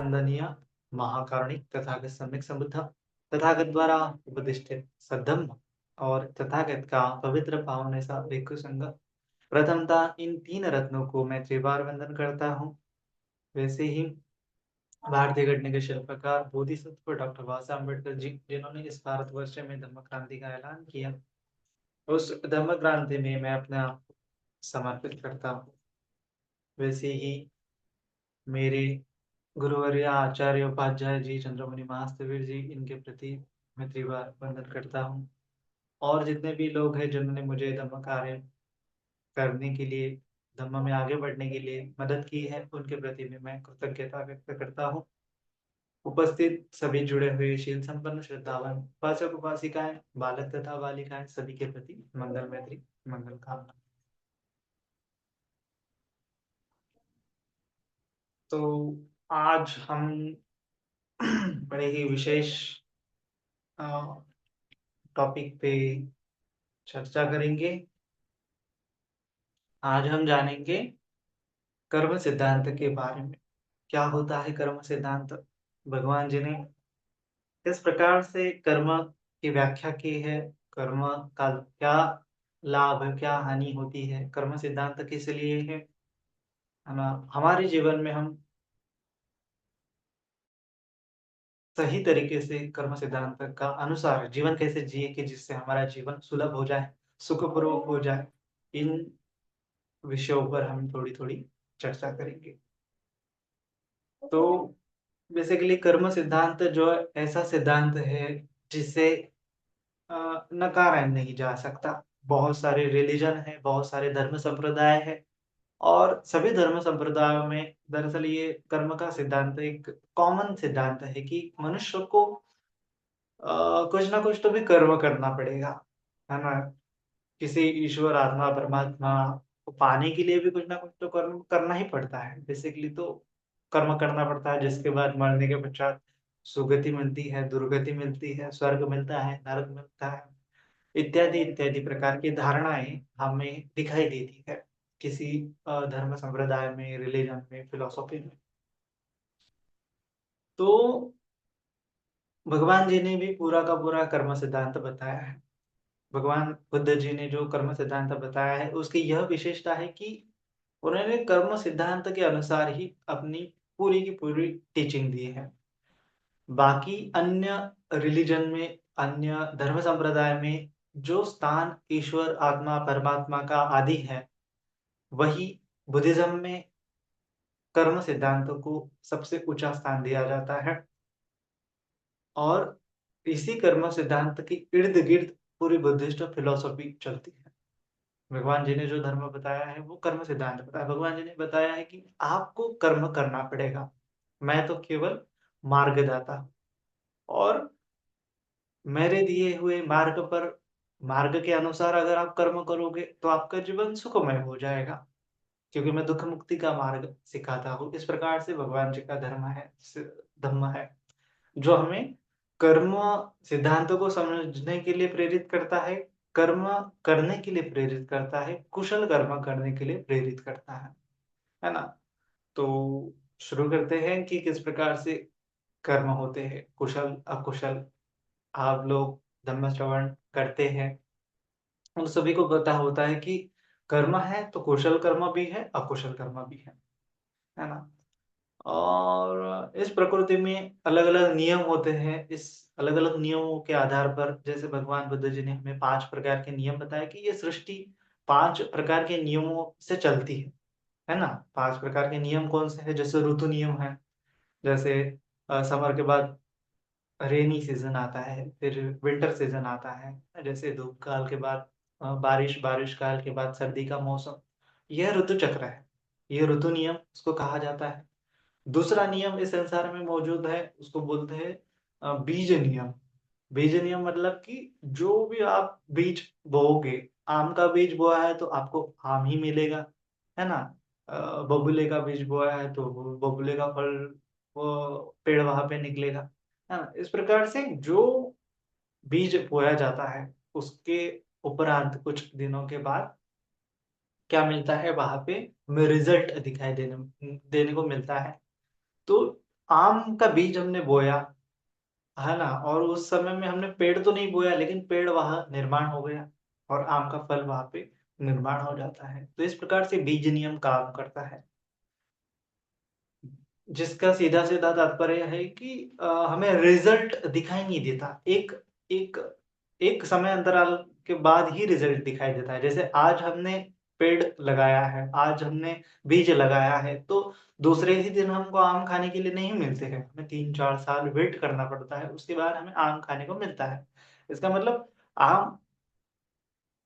वंदनीय महाकारुणिक तथागत सम्यक संबुद्ध तथागत द्वारा उपदिष्टित सद्धम्म और तथागत का पवित्र पावन ऐसा भिक्षु संघ। प्रथमतः इन तीन रत्नों को मैं त्रिवार वंदन करता हूँ। वैसे ही भारतीय घटने के शिल्पकार बोधिसत्व डॉक्टर बाबा साहब अम्बेडकर जी, जिन्होंने इस भारतवर्ष में धम्म क्रांति का ऐलान किया, उस धम्म क्रांति में मैं अपने आप को समर्पित करता हूँ। वैसे ही मेरे गुरुवर्य आचार्य उपाध्याय जी, चंद्रमणि महास्तवीर जी, इनके प्रति मैं त्रिवार वंदन करता हूँ। और जितने भी लोग हैं जिन्होंने मुझे धम्म कार्य करने के लिए, धम्म में आगे बढ़ने के लिए मदद की है, उनके प्रति भी मैं कृतज्ञता व्यक्त करता हूँ। उपस्थित सभी जुड़े हुए शील संपन्न श्रद्धावान उपासक उपासिकाएं, बालक तथा बालिकाएं, सभी के प्रति मंगल मैत्री मंगल कामना। तो आज हम बड़े ही विशेष टॉपिक पे चर्चा करेंगे। आज हम जानेंगे कर्म सिद्धांत के बारे में। क्या होता है कर्म सिद्धांत? भगवान जी ने किस प्रकार से कर्म की व्याख्या की है? कर्म का क्या लाभ है, क्या हानि होती है? कर्म सिद्धांत किस लिए है ना? हमारे जीवन में हम सही तरीके से कर्म सिद्धांत का अनुसार जीवन कैसे जिए कि जिससे हमारा जीवन सुलभ हो जाए, सुखपूर्वक हो जाए। इन विषयों पर हम थोड़ी-थोड़ी चर्चा करेंगे। तो बेसिकली कर्म सिद्धांत जो ऐसा सिद्धांत है जिसे नकारा नहीं जा सकता। बहुत सारे रिलीजन है, बहुत सारे धर्म संप्रदाय है और सभी धर्म संप्रदायों में दरअसल ये कर्म का सिद्धांत एक कॉमन सिद्धांत है कि मनुष्य को कुछ ना कुछ तो भी कर्म करना पड़ेगा, है ना? किसी ईश्वर, आत्मा, परमात्मा को पाने के लिए भी कुछ ना कुछ तो कर्म करना ही पड़ता है। बेसिकली तो कर्म करना पड़ता है, जिसके बाद मरने के पश्चात सुगति मिलती है, दुर्गति मिलती है, स्वर्ग मिलता है, नरक मिलता है, इत्यादि इत्यादि प्रकार की धारणाएँ हमें दिखाई देती है, किसी धर्म संप्रदाय में, रिलिजन में, फिलॉसफी में। तो भगवान जी ने भी पूरा का पूरा कर्म सिद्धांत बताया है। भगवान बुद्ध जी ने जो कर्म सिद्धांत बताया है, उसकी यह विशेषता है कि उन्होंने कर्म सिद्धांत के अनुसार ही अपनी पूरी की पूरी टीचिंग दी है। बाकी अन्य रिलिजन में, अन्य धर्म संप्रदाय में जो स्थान ईश्वर, आत्मा, परमात्मा का आदि है, वही बुद्धिज़्म में कर्म सिद्धांतों को सबसे ऊँचा स्थान दिया जाता है और इसी कर्म सिद्धांत के इर्द-गिर्द पूरी बुद्धिस्ट फिलॉसफी चलती है। भगवान जी ने जो धर्म बताया है वो कर्म सिद्धांत बताया। भगवान जी ने बताया है कि आपको कर्म करना पड़ेगा। मैं तो केवल मार्गदाता हूँ और मेरे दिए हुए मार्ग के अनुसार अगर आप कर्म करोगे तो आपका जीवन सुखमय हो जाएगा। क्योंकि मैं दुःख मुक्ति का मार्ग सिखाता हूँ। इस प्रकार से भगवान जी का धर्म है, धम्म है, जो हमें कर्म सिद्धांतों को समझने के लिए प्रेरित करता है, कर्म करने के लिए प्रेरित करता है, कुशल कर्म करने के लिए प्रेरित करता है ना? तो शुरू करते हैं कि किस प्रकार से कर्म होते हैं, कुशल, अकुशल। आप लोग धम्म श्रवण करते हैं, उन सभी को पता होता है कि कर्म है तो कुशल कर्म भी है, अकुशल कर्म भी है ना? और इस प्रकृति में अलग-अलग नियम होते हैं। इस अलग-अलग नियमों के आधार पर जैसे भगवान बुद्ध जी ने हमें 5 प्रकार के नियम बताए कि ये सृष्टि 5 प्रकार के नियमों से चलती है ना? 5 प्रकार के नियम कौन से हैं? जैसे ऋतु नियम है, जैसे समर के बाद रेनी सीज़न आता है, फिर विंटर सीज़न आता है, जैसे धूप काल के बाद बारिश, बारिश काल के बाद सर्दी का मौसम। यह ऋतु चक्र है, ये ऋतु नियम इसको कहा जाता है। दूसरा नियम इस संसार में मौजूद है, उसको बोलते हैं बीज नियम। बीज नियम मतलब कि जो भी आप बीज बोओगे, आम का बीज बोया है तो आपको आम ही मिलेगा, है ना? बबूले का बीज बोया है तो वो बबूले का फल, वो पेड़ वहाँ पे निकलेगा, है ना? इस प्रकार से जो बीज बोया जाता है, उसके उपरांत कुछ दिनों के बाद क्या मिलता है वहाँ पे, में रिज़ल्ट दिखाई देने देने को मिलता है। तो आम का बीज हमने बोया, है ना? और उस समय में हमने पेड़ तो नहीं बोया, लेकिन पेड़ वहाँ निर्माण हो गया और आम का फल वहाँ पे निर्माण हो जाता है। तो इस प्रकार से बीज नियम काम करता है। जिसका सीधा-सीधा तात्पर्य है कि हमें रिज़ल्ट दिखाई नहीं देता। एक एक एक समय अंतराल के बाद ही रिज़ल्ट दिखाई देता है। जैसे आज हमने पेड़ लगाया है, आज हमने बीज लगाया है, तो दूसरे ही दिन हमको आम खाने के लिए नहीं मिलते हैं। हमें 3-4 साल वेट करना पड़ता है, उसके बाद हमें आम खाने को मिलता है। इसका मतलब आम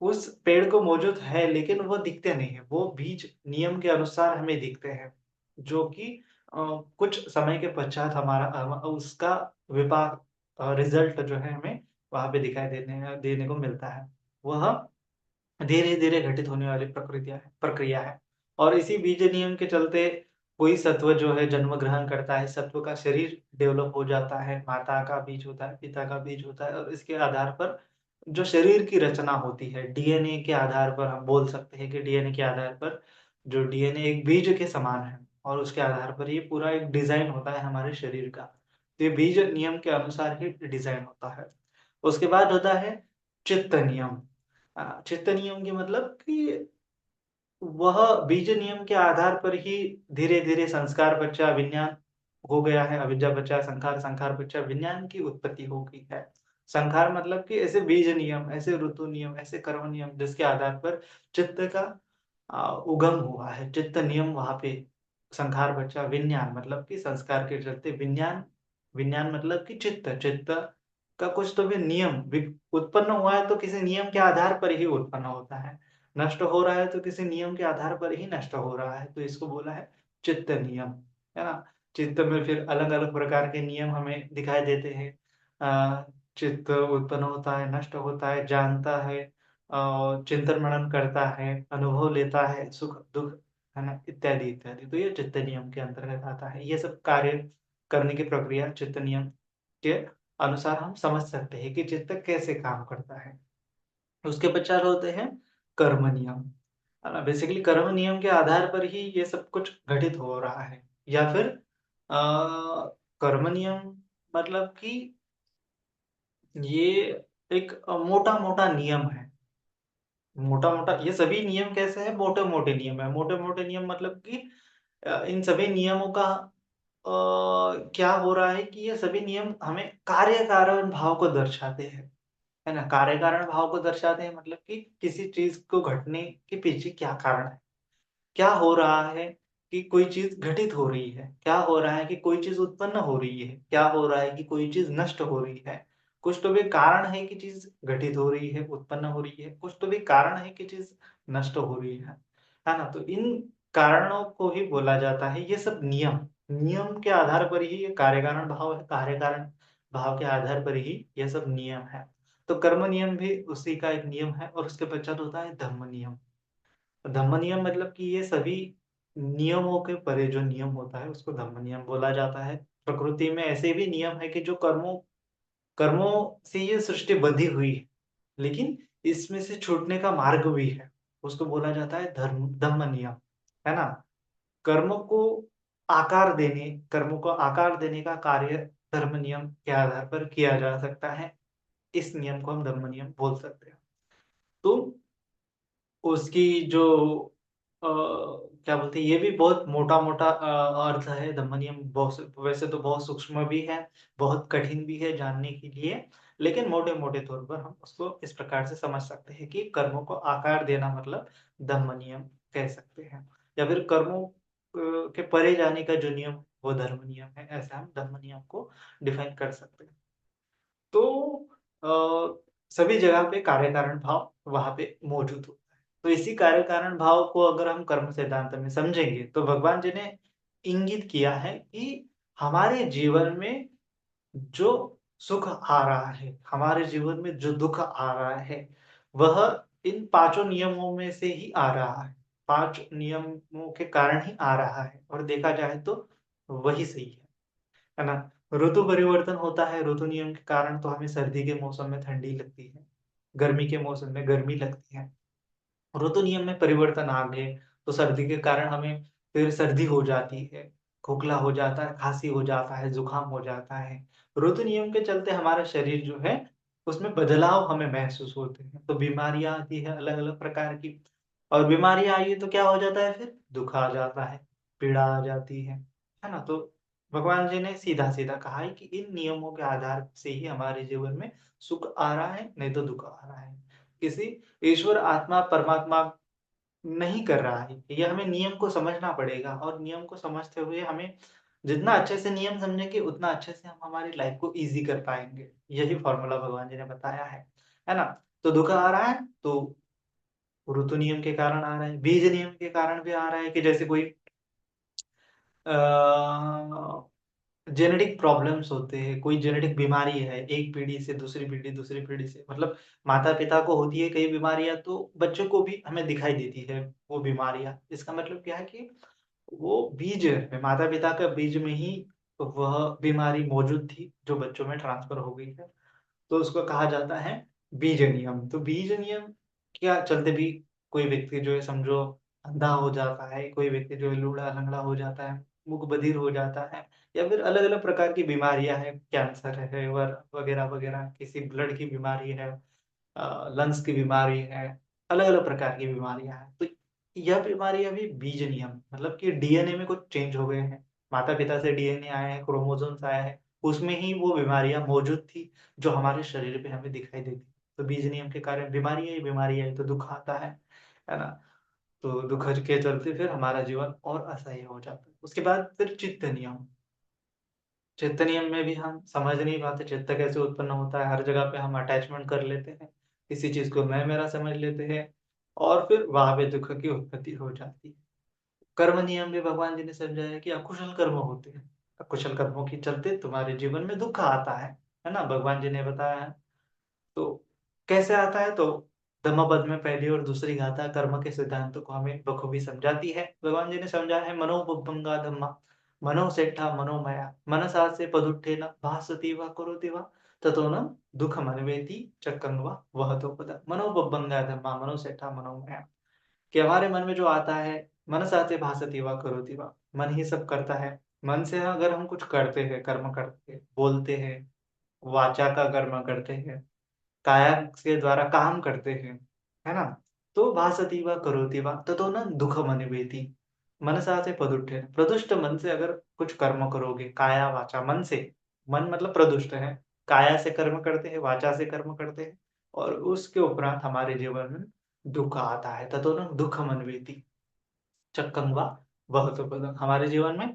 उस पेड़ को मौजूद है, लेकिन वो दिखते नहीं हैं। वो बीज नियम के अनुसार हमें दिखते हैं, जो कि अ, कुछ समय के पश्चात हमारा उसका विपाक रिज़ल्ट जो है हमें वहाँ पे दिखाई देने को मिलता है। वह धीरे-धीरे घटित होने वाली प्रक्रिया है और इसी बीज नियम के चलते कोई सत्व जो है जन्म ग्रहण करता है, सत्व का शरीर डेवलप हो जाता है, माता का बीज होता है, पिता का बीज होता है और इसके आधार पर जो शरीर की रचना होती है, डीएनए के आधार पर हम बोल सकते हैं कि डीएनए के आधार पर जो डीएनए एक बीज के समान है और उसके आधार पर ये पूरा एक डिज़ाइन होता है हमारे शरीर का। तो ये बीज नियम के अनुसार ही डिज़ाइन होता है। उसके बाद होता है चित्त नियम। चित्त नियम के मतलब कि वह बीज नियम के आधार पर ही धीरे-धीरे संस्कार बच्चा विज्ञान हो गया है, अविद्या बचा संखार, संखार बचा विज्ञान की उत्पत्ति हो गई है। संखार मतलब कि ऐसे बीज नियम, ऐसे ऋतु नियम, ऐसे कर्म नियम जिसके आधार पर चित्त का उगम हुआ है। चित्त नियम वहाँ पे संखार बचा विज्ञान मतलब कि संस्कार के चलते विज्ञान विज्ञान मतलब कि चित्त, चित्त का कुछ तो भी नियम उत्पन्न हुआ है तो किसी नियम के आधार पर ही उत्पन्न होता है। नष्ट हो रहा है तो किसी नियम के आधार पर ही नष्ट हो रहा है, तो इसको बोला है चित्त नियम, है ना? चित्त में फिर अलग-अलग प्रकार के नियम हमें दिखाई देते हैं। चित्त उत्पन्न होता है, नष्ट होता है, जानता है चिंतन-मनन करता है, अनुभव लेता है, सुख-दुःख, है ना? इत्यादि, इत्यादि। तो ये चित्त नियम के अंतर्गत आता है। ये सब कार्य करने की प्रक्रिया चित्त नियम के अनुसार हम समझ सकते हैं कि चित्त कैसे काम करता है। उसके पश्चात होते हैं कर्म नियम। बेसिकली कर्म नियम के आधार पर ही ये सब कुछ घटित हो रहा है या फिर कर्म नियम मतलब कि ये एक मोटा-मोटा नियम है। मोटा-मोटा ये सभी नियम कैसे हैं? मोटे-मोटे नियम है। मोटे-मोटे नियम मतलब कि इन सभी नियमों का क्या हो रहा है कि ये सभी नियम हमें कार्य-कारण भाव को दर्शाते हैं। है ना? कार्य-कारण भाव को दर्शाते हैं मतलब कि किसी चीज़ को घटने के पीछे क्या कारण है? क्या हो रहा है कि कोई चीज़ घटित हो रही है? क्या हो रहा है कि कोई चीज़ उत्पन्न हो रही है? क्या हो रहा है कि कोई चीज़ नष्ट हो रही है? कुछ तो भी कारण है कि चीज़ घटित हो रही है, उत्पन्न हो रही है, कुछ तो भी कारण है कि चीज़ नष्ट हो रही है ना? तो इन कारणों को ही बोला जाता है ये सब नियम। नियम के आधार पर ही ये कार्य-कारण भाव है, कार्य-कारण भाव के आधार पर ही ये सब नियम है। तो कर्म नियम भी उसी का एक नियम है और उसके पश्चात होता है धम्म नियम। धम्म नियम मतलब कि ये सभी नियमों के परे जो नियम होता है उसको धम्म नियम बोला जाता है। प्रकृति में ऐसे भी नियम है कि जो कर्मों कर्मों से ये सृष्टि बंधी हुई है, लेकिन इसमें से छूटने का मार्ग भी है। उसको बोला जाता है धम्म नियम, है ना? कर्म को कर्मों को आकार देने का कार्य धर्म नियम के आधार पर किया जा सकता है। इस नियम को हम धम्म नियम बोल सकते हैं। तो उसकी जो क्या बोलते हैं, ये भी बहुत मोटा-मोटा अर्थ है धम्म नियम वैसे तो बहुत सूक्ष्म भी है, बहुत कठिन भी है जानने के लिए, लेकिन मोटे-मोटे तौर पर हम उसको इस प्रकार से समझ सकते हैं कि कर्मों को आकार देना मतलब धम्म नियम कह सकते हैं या फिर कर्मों के परे जाने का जो नियम वो धर्म नियम है, ऐसा हम धम्म नियम को डिफाइन कर सकते हैं। तो सभी जगह पे कार्य-कारण भाव वहाँ पे मौजूद होता है। तो इसी कार्य-कारण भाव को अगर हम कर्म सिद्धांत में समझेंगे, तो भगवान जी ने इंगित किया है कि हमारे जीवन में जो सुख आ रहा है, हमारे जीवन में जो दुःख आ रहा है, वह इन पाँचों नियमों में से ही आ रहा है। 5 नियमों के कारण ही आ रहा है और देखा जाए तो वही सही है ना? ऋतु परिवर्तन होता है, ऋतु नियम के कारण तो हमें सर्दी के मौसम में ठंडी लगती है, गर्मी के मौसम में गर्मी लगती है। ऋतु नियम में परिवर्तन आ गए, तो सर्दी के कारण हमें फिर सर्दी हो जाती है। खोखला हो जाता है, खाँसी हो जाता है, जुकाम हो जाता है। ऋतु नियम के चलते हमारा शरीर जो है, उसमें बदलाव हमें महसूस होते हैं। तो बीमारियाँ आती हैं अलग-अलग प्रकार की और बीमारियाँ आई है तो क्या हो जाता है फिर? दुःख आ जाता है, पीड़ा आ जाती है ना? तो भगवान जी ने सीधा-सीधा कहा है कि इन नियमों के आधार से ही हमारे जीवन में सुख आ रहा है, नहीं तो दुःख आ रहा है। किसी ईश्वर, आत्मा, परमात्मा नहीं कर रहा है। ये हमें नियम को समझना पड़ेगा और नियम को समझते हुए हमें जितना अच्छे से नियम समझेंगे, उतना अच्छे से हम हमारी लाइफ़ को ईज़ी कर पाएँगे। यही फ़ॉर्मूला भगवान जी ने बताया है ना? तो दुःख आ रहा है, तो ऋतु नियम के कारण आ रहा है, बीज नियम के कारण भी आ रहा है कि जैसे कोई अ, जेनेटिक प्रॉब्लम्स होते हैं, कोई जेनेटिक बीमारी है, एक पीढ़ी से दूसरी पीढ़ी से मतलब माता-पिता को होती है कई बीमारियाँ, तो बच्चों को भी हमें दिखाई देती है वो बीमारियाँ। इसका मतलब क्या है कि वो बीज है, माता-पिता का बीज में ही वह बीमारी मौजूद थी, जो बच्चों में ट्रांसफ़र हो गई है। तो उसको कहा जाता है बीज नियम। तो बीज नियम क्या चलते भी कोई व्यक्ति जो है समझो अंधा हो जाता है, कोई व्यक्ति जो है लूला-लंगड़ा हो जाता है, मूक बधिर हो जाता है या फिर अलग-अलग प्रकार की बीमारियाँ हैं, कैंसर है वर वगैरह-वगैरह, किसी ब्लड की बीमारी है लंग्स की बीमारी है, अलग-अलग प्रकार की बीमारियाँ हैं। तो यह बीमारियाँ भी बीज नियम मतलब कि डीएनए में कुछ चेंज हो गए हैं। माता-पिता से डीएनए आया है, क्रोमोसोम्स आया है, उसमें ही वो बीमारियाँ मौजूद थी, जो हमारे शरीर पे हमें दिखाई देती। तो बीज नियम के कारण बीमारियाँ ही बीमारियाँ है, तो दुःख आता है ना? तो दुःख के चलते फिर हमारा जीवन और असह्य हो जाता है। उसके बाद फिर चित्त नियम। चित्त नियम में भी हम समझ नहीं पाते चित्त कैसे उत्पन्न होता है, हर जगह पे हम अटैचमेंट कर लेते हैं, किसी चीज़ को मैं मेरा समझ लेते हैं और फिर वहाँ पे दुःख की उत्पत्ति हो जाती है। कर्म नियम भी भगवान जी ने समझाया कि अकुशल कर्म होते हैं, अकुशल कर्मों के चलते तुम्हारे जीवन में दुःख आता है ना? भगवान जी ने बताया है। तो कैसे आता है तो धम्मपद में पहली और दूसरी गाथा कर्म के सिद्धांत को हमें बखूबी समझाती है। भगवान जी ने समझाया है मनोबुद्धिंगा धम्मा मनो सेट्ठा मनोमया मनसा से पदुत्थेन भासते वा करोति वा ततो न दुःखमन्वेति चक्रं वा वहतो पदः मनोबुद्धिंगा धम्मा मनो सेट्ठा मनोमया कि हमारे मन में जो आता है मनसा से भासते वा करोति वा मन ही सब करता है। मन से अगर हम कुछ करते हैं, कर्म करते हैं, बोलते हैं, वाचा का कर्म करते हैं काया के द्वारा काम करते हैं, है ना? तो भासति वा करोति वा ततो न दुःखमनुवेति मनसा से पदुष्टेन प्रदुष्ट मन से अगर कुछ कर्म करोगे काया वाचा मन से, मन मतलब प्रदुष्ट है, काया से कर्म करते हैं, वाचा से कर्म करते हैं और उसके उपरांत हमारे जीवन में दुःख आता है, ततो न दुःखमन्वेति चक्कं वा वहतो पदम् हमारे जीवन में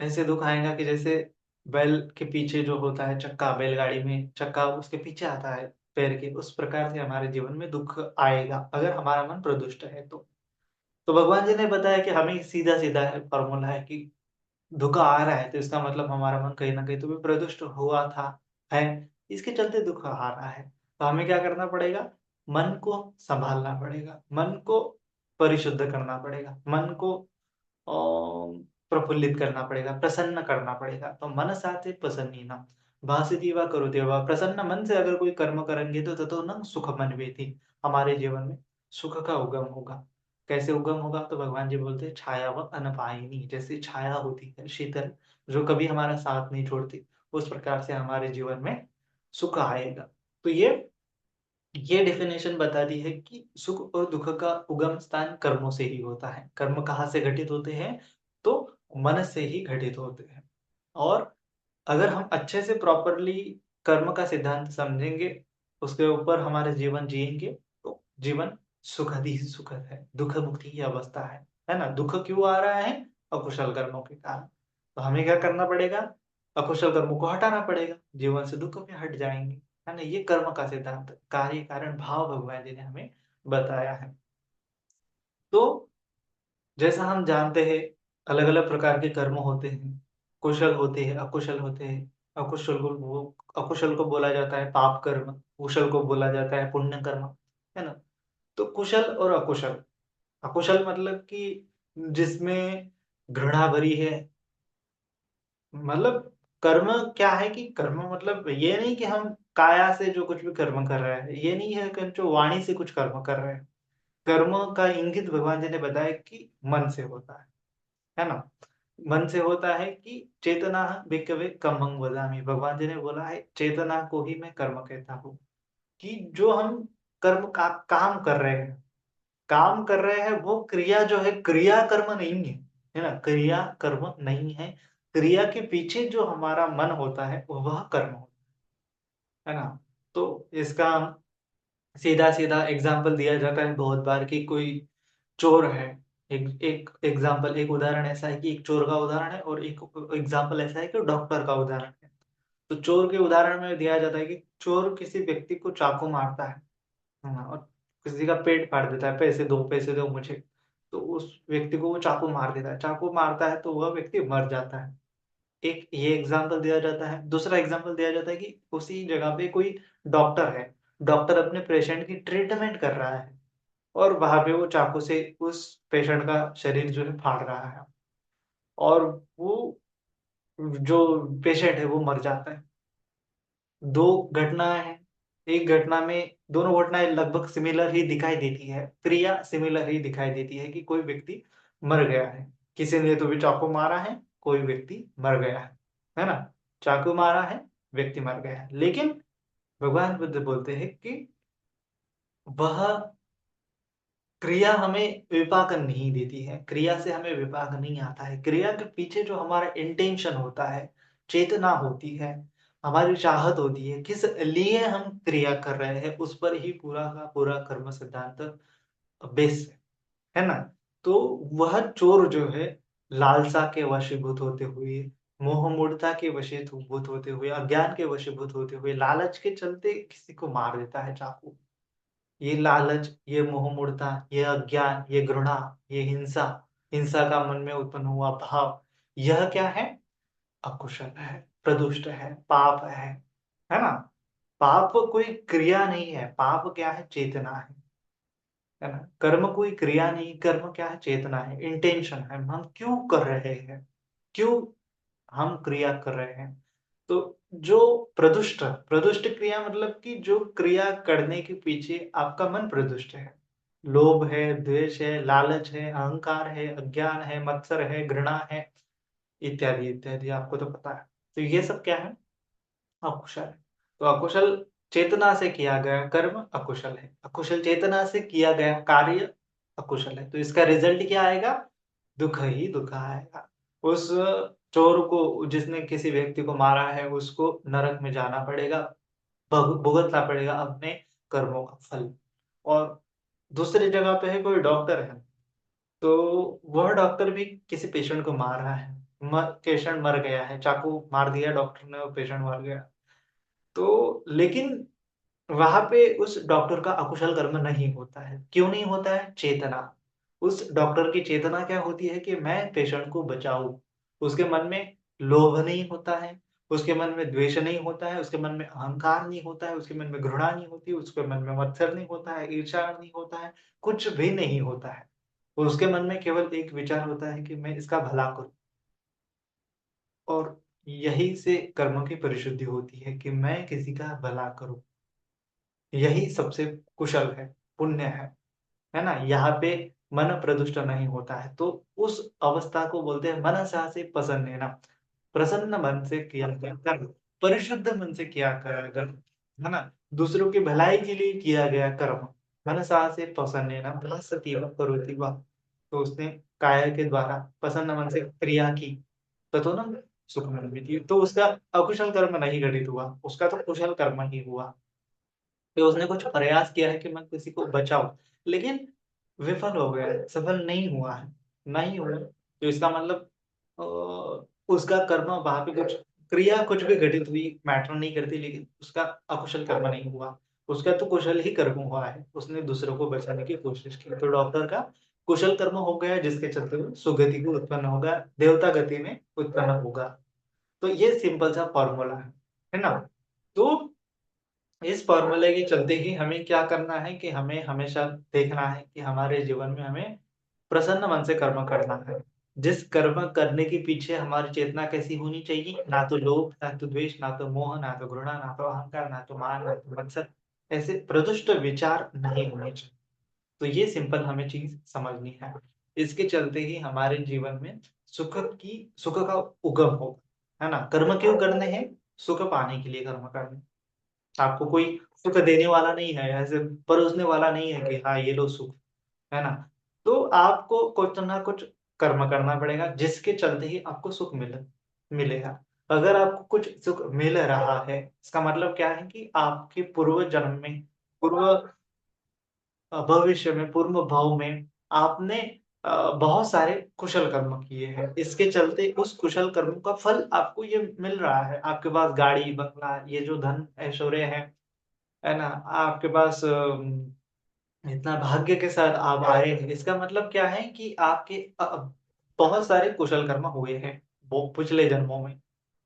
ऐसे दुःख आएगा कि जैसे बैल के पीछे जो होता है चक्का, बैलगाड़ी में चक्का उसके पीछे आता है पैर के, उस प्रकार से हमारे जीवन में दुःख आएगा, अगर हमारा मन प्रदुष्ट है तो। तो भगवान जी ने बताया कि हमें सीधा-सीधा है फ़ॉर्मूला है कि दुःख आ रहा है, तो इसका मतलब हमारा मन कहीं न कहीं तो भी प्रदुष्ट हुआ था, है। इसके चलते दुःख आ रहा है। तो हमें क्या करना पड़ेगा? मन को सँभालना पड़ेगा, मन को परिशुद्ध करना पड़ेगा, मन को प्रफुल्लित करना पड़ेगा, प्रसन्न करना पड़ेगा। तो मनसाते प्रसन्नेन भासिति वा करोति वा प्रसन्न मन से अगर कोई कर्म करेंगे तो ततो न सुखमन्वेति हमारे जीवन में सुख का उगम होगा। कैसे उगम होगा? तो भगवान जी बोलते हैं छाया व अनपायिनी जैसे छाया होती है शीतल, जो कभी हमारा साथ नहीं छोड़ती, उस प्रकार से हमारे जीवन में सुख आएगा। तो ये डेफिनेशन बताती है कि सुख और दुःख का उगम स्थान कर्मों से ही होता है। कर्म कहाँ से घटित होते हैं? तो मन से ही घटित होते हैं। और अगर हम अच्छे से प्रॉपरली कर्म का सिद्धांत समझेंगे, उसके ऊपर हमारा जीवन जिएँगे, तो जीवन सुखद ही सुखद है, दुःख मुक्ति की अवस्था है ना? दुःख क्यों आ रहा है? अकुशल कर्मों के कारण। तो हमें क्या करना पड़ेगा? अकुशल कर्मों को हटाना पड़ेगा, जीवन से दुःख भी हट जाएँगे, है ना? ये कर्म का सिद्धांत, कार्य, कारण, भाव भगवान जी ने हमें बताया है। तो जैसा हम जानते हैं, अलग-अलग प्रकार के कर्म होते हैं, कुशल होते हैं, अकुशल होते हैं। अकुशल को बोला जाता है पाप कर्म, कुशल को बोला जाता है पुण्य कर्म, है ना? तो कुशल और अकुशल, अकुशल मतलब कि जिसमें घृणा भरी है, मतलब कर्म क्या है कि कर्म मतलब ये नहीं कि हम काया से जो कुछ भी कर्म कर रहे हैं, ये नहीं है कि जो वाणी से कुछ कर्म कर रहे हैं। कर्म का इंगित भगवान जी ने बताया कि मन से होता है ना? मन से होता है कि चेतना भिक्खवे कम्मं वदामि। भगवान जी ने बोला है चेतना को ही मैं कर्म कहता हूँ, कि जो हम कर्म का काम कर रहे हैं, काम कर रहे हैं वो क्रिया जो है क्रिया कर्म नहीं है ना? क्रिया कर्म नहीं है। क्रिया के पीछे जो हमारा मन होता है वह कर्म होता है ना? तो इसका सीधा-सीधा एग्ज़ाम्पल दिया जाता है बहुत बार कि कोई चोर है। एक एक एग्ज़ाम्पल एक उदाहरण ऐसा है कि एक चोर का उदाहरण है और एक एग्ज़ाम्पल ऐसा है कि डॉक्टर का उदाहरण है। तो चोर के उदाहरण में दिया जाता है कि चोर किसी व्यक्ति को चाकू मारता है। हाँ, और किसी का पेट फाड़ देता है, पैसे दो मुझे। तो उस व्यक्ति को वो चाकू मार देता है। चाकू मारता है तो वह व्यक्ति मर जाता है। एक ये एग्ज़ाम्पल दिया जाता है। दूसरा एग्ज़ाम्पल दिया जाता है कि उसी जगह पे कोई डॉक्टर है। डॉक्टर अपने पेशेंट की ट्रीटमेंट कर रहा है और वहाँ पे वो चाकू से उस पेशेंट का शरीर जो है फाड़ रहा है और वो जो पेशेंट है वो मर जाता है। 2 घटनाएँ हैं। एक घटना में दोनों घटनाएँ लगभग सिमिलर ही दिखाई देती है। क्रिया सिमिलर ही दिखाई देती है कि कोई व्यक्ति मर गया है। किसी ने तो भी चाकू मारा है, कोई व्यक्ति मर गया है ना? चाकू मारा है, व्यक्ति मर गया है। लेकिन भगवान बुद्ध बोलते हैं कि वह क्रिया हमें विपाक नहीं देती है, क्रिया से हमें विपाक नहीं आता है। क्रिया के पीछे जो हमारा इंटेंशन होता है, चेतना होती है, हमारी चाहत होती है, किस लिए हम क्रिया कर रहे हैं, उस पर ही पूरा का पूरा कर्म सिद्धांत बेस है ना? तो वह चोर जो है, लालसा के वशीभूत होते हुए, मोह मूढ़ता के वशीभूत होते हुए, अज्ञान के वशीभूत होते हुए, लालच के चलते किसी को मार देता है चाकू। ये लालच, ये मोह-मूढ़ता, ये अज्ञान, ये घृणा, ये हिंसा, हिंसा का मन में उत्पन्न हुआ भाव, यह क्या है? अकुशल है, प्रदुष्ट है, पाप है ना? पाप कोई क्रिया नहीं है, पाप क्या है? चेतना है ना? कर्म कोई क्रिया नहीं, कर्म क्या है? चेतना है, इंटेंशन है, हम क्यों कर रहे हैं? क्यों हम क्रिया कर रहे हैं? तो जो प्रदुष्ट प्रदुष्ट क्रिया मतलब कि जो क्रिया करने के पीछे आपका मन प्रदुष्ट है। लोभ है, द्वेष है, लालच है, अहंकार है, अज्ञान है, मत्सर है, घृणा है, इत्यादि, इत्यादि आपको तो पता है। तो ये सब क्या है? अकुशल है। तो अकुशल चेतना से किया गया कर्म अकुशल है। अकुशल चेतना से किया गया कार्य अकुशल है। तो इसका रिज़ल्ट क्या आएगा? दुःख ही दुःख आएगा। उस चोर को जिसने किसी व्यक्ति को मारा है उसको नरक में जाना पड़ेगा, भुगतना पड़ेगा अपने कर्मों का फल। और दूसरी जगह पे है कोई डॉक्टर है, तो वह डॉक्टर भी किसी पेशेंट को मार रहा है। पेशेंट मर गया है, चाकू मार दिया डॉक्टर ने और पेशेंट मर गया। तो लेकिन वहाँ पे उस डॉक्टर का अकुशल कर्म नहीं होता है। क्यों नहीं होता है? चेतना। उस डॉक्टर की चेतना क्या होती है कि मैं पेशेंट को बचाऊँ। उसके मन में लोभ नहीं होता है, उसके मन में द्वेष नहीं होता है, उसके मन में अहंकार नहीं होता है, उसके मन में घृणा नहीं होती, उसके मन में मत्सर नहीं होता है, ईर्ष्या नहीं होता है, कुछ भी नहीं होता है। उसके मन में केवल एक विचार होता है कि मैं इसका भला करूँ और यहीं से कर्मों की परिशुद्धि होती है कि मैं किसी का भला करूँ। यही सबसे कुशल है, पुण्य है ना? यहाँ पे मन प्रदुष्ट नहीं होता है, तो उस अवस्था को बोलते हैं मनसा से प्रसन्नेन। प्रसन्न मन से किया गया कर्म, परिशुद्ध मन से किया गया कर्म, है ना? दूसरों की भलाई के लिए किया गया कर्म, मनसा से प्रसन्नेन प्रसत्येव करोति वा। तो उसने काया के द्वारा प्रसन्न मन से क्रिया की, ततो न सुखमन्विति। तो उसका अकुशल कर्म नहीं घटित हुआ, उसका तो कुशल कर्म ही हुआ। कि उसने कुछ प्रयास किया है कि मैं किसी को बचाऊँ, लेकिन विफल हो गया है, सफल नहीं हुआ है, नहीं हुआ। तो इसका मतलब उसका कर्म वहाँ पे कुछ क्रिया कुछ भी घटित हुई मैटर नहीं करती, लेकिन उसका अकुशल कर्म नहीं हुआ। उसका तो कुशल ही कर्म हुआ है, उसने दूसरों को बचाने की कोशिश की। तो डॉक्टर का कुशल कर्म हो गया जिसके चलते वो सुगति को उत्पन्न होगा, देवता गति में उत्पन्न होगा। तो ये सिंपल सा फॉर्मूला है ना? तो इस फ़ॉर्मूले के चलते ही हमें क्या करना है कि हमें हमेशा देखना है कि हमारे जीवन में हमें प्रसन्न मन से कर्म करना है। जिस कर्म करने के पीछे हमारी चेतना कैसी होनी चाहिए? ना तो लोभ, ना तो द्वेष, ना तो मोह, ना तो घृणा, ना तो अहंकार, ना तो मान, ना तो मत्सर, ऐसे प्रदुष्ट विचार नहीं होने चाहिए। तो ये सिंपल हमें चीज़ समझनी है। इसके चलते ही हमारे जीवन में सुख का उगम होगा, है ना? कर्म क्यों करने हैं? सुख पाने के लिए कर्म करने। आपको कोई सुख देने वाला नहीं है, ऐसे परोसने वाला नहीं है कि हाँ, ये लो सुख, है ना? तो आपको कुछ ना कुछ कर्म करना पड़ेगा, जिसके चलते ही आपको सुख मिलेगा। अगर आपको कुछ सुख मिल रहा है, इसका मतलब क्या है कि आपके पूर्व जन्म में, पूर्व भविष्य में, पूर्व भाव में आपने बहुत सारे कुशल कर्म किए हैं। इसके चलते उस कुशल कर्म का फल आपको ये मिल रहा है। आपके पास गाड़ी, बंगला, ये जो धन ऐश्वर्य है ना? आपके पास इतना भाग्य के साथ आप आए हैं, इसका मतलब क्या है कि आपके बहुत सारे कुशल कर्म हुए हैं, वो पिछले जन्मों में।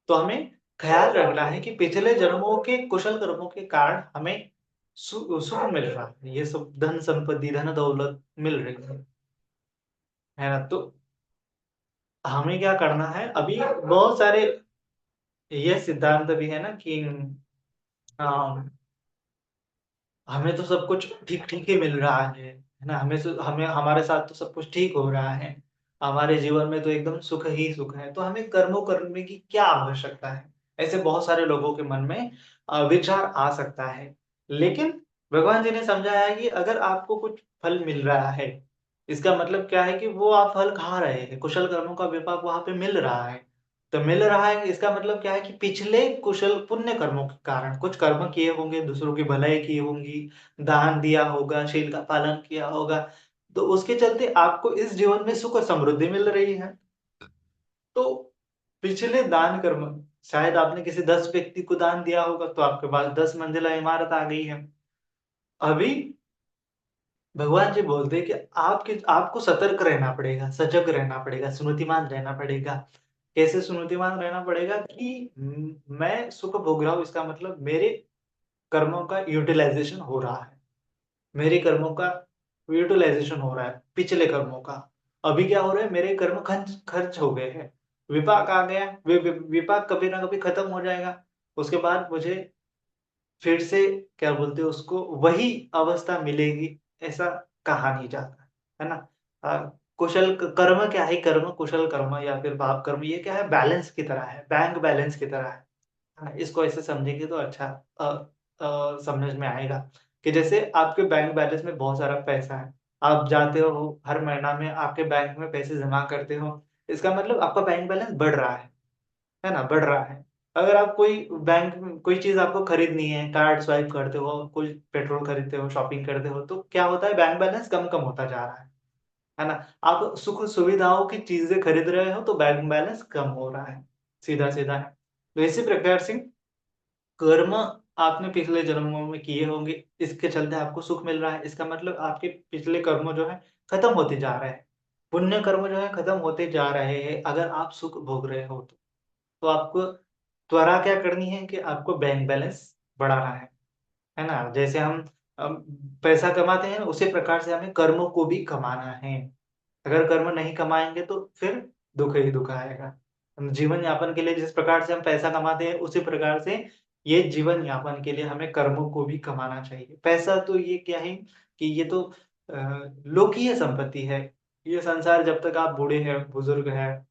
तो हमें ख़्याल रखना है कि पिछले जन्मों के कुशल कर्मों के कारण हमें सुख मिल रहा है। ये सब धन संपत्ति, धन दौलत मिल रही है ना? तो हमें क्या करना है, अभी बहुत सारे ये सिद्धांत भी है ना कि अ हमें तो सब कुछ ठीक-ठीक ही मिल रहा है ना? हमें हमारे साथ तो सब कुछ ठीक हो रहा है। हमारे जीवन में तो एकदम सुख ही सुख है, तो हमें कर्मों करने की क्या आवश्यकता है? ऐसे बहुत सारे लोगों के मन में विचार आ सकता है। लेकिन भगवान जी ने समझाया है कि अगर आपको कुछ फल मिल रहा है, इसका मतलब क्या है कि वो आप फल खा रहे हैं, कुशल कर्मों का विपाक वहाँ पे मिल रहा है। तो मिल रहा है इसका मतलब क्या है कि पिछले कुशल पुण्य कर्मों के कारण कुछ कर्म किए होंगे, दूसरों की भलाई की होंगी, दान दिया होगा, शील का पालन किया होगा, तो उसके चलते आपको इस जीवन में सुख और समृद्धि मिल रही है। तो पिछले दान कर्म, शायद आपने किसी 10 व्यक्ति को दान दिया होगा, तो आपके पास 10 मंजिला इमारत आ गई है। अभी भगवान जी बोलते हैं कि आपको सतर्क रहना पड़ेगा, सजग रहना पड़ेगा, सुनीतिमान रहना पड़ेगा। कैसे सुनीतिमान रहना पड़ेगा कि मैं सुख भोग रहा हूँ, इसका मतलब मेरे कर्मों का यूटिलाइज़ेशन हो रहा है। मेरे कर्मों का यूटिलाइज़ेशन हो रहा है, पिछले कर्मों का। अभी क्या हो रहा है, मेरे कर्म खर्च खर्च हो गए हैं। विपाक आ गया, वि वि विपाक कभी ना कभी खत्म हो जाएगा। उसके बाद मुझे फिर से क्या बोलते हैं उसको, वही अवस्था मिलेगी, ऐसा कहा नहीं जाता, है ना? कुशल क कर्म क्या है, कर्म कुशल कर्म या फिर पाप कर्म, ये क्या है, बैलेंस की तरह है, बैंक बैलेंस की तरह है। हाँ, इसको ऐसे समझेंगे तो अच्छा समझ में आएगा कि जैसे आपके बैंक बैलेंस में बहुत सारा पैसा है, आप जाते हो हर महीना में आपके बैंक में पैसे जमा करते हो, इसका मतलब आपका बैंक बैलेंस बढ़ रहा है ना? बढ़ रहा है। अगर आप कोई बैंक में कोई चीज़ आपको खरीदनी है, कार्ड स्वाइप करते हो, कोई पेट्रोल खरीदते हो, शॉपिंग करते हो, तो क्या होता है, बैंक बैलेंस कम-कम होता जा रहा है ना? आप सुख-सुविधाओं की चीज़ें खरीद रहे हो, तो बैंक बैलेंस कम हो रहा है, सीधा-सीधा है। तो इसी प्रकार से कर्म आपने पिछले जन्मों में किए होंगे, इसके चलते आपको सुख मिल रहा है। इसका मतलब आपके पिछले कर्म जो हैं, खत्म होते जा रहे हैं। पुण्य कर्म जो है खत्म होते जा रहे हैं, अगर आप सुख भोग रहे हो तो। तो आपको त्वरा क्या करनी है कि आपको बैंक बैलेंस बढ़ाना है ना? जैसे हम अम, पैसा कमाते हैं, उसी प्रकार से हमें कर्म को भी कमाना है। अगर कर्म नहीं कमाएँगे तो फिर दुःख ही दुःख आएगा। जीवन यापन के लिए जिस प्रकार से हम पैसा कमाते हैं, उसी प्रकार से ये जीवन यापन के लिए हमें कर्मों को भी कमाना चाहिए। पैसा तो ये क्या है कि ये तो अ, लोकीय संपत्ति है। ये संसार जब तक आप बूढ़े हैं, बुजुर्ग हैं,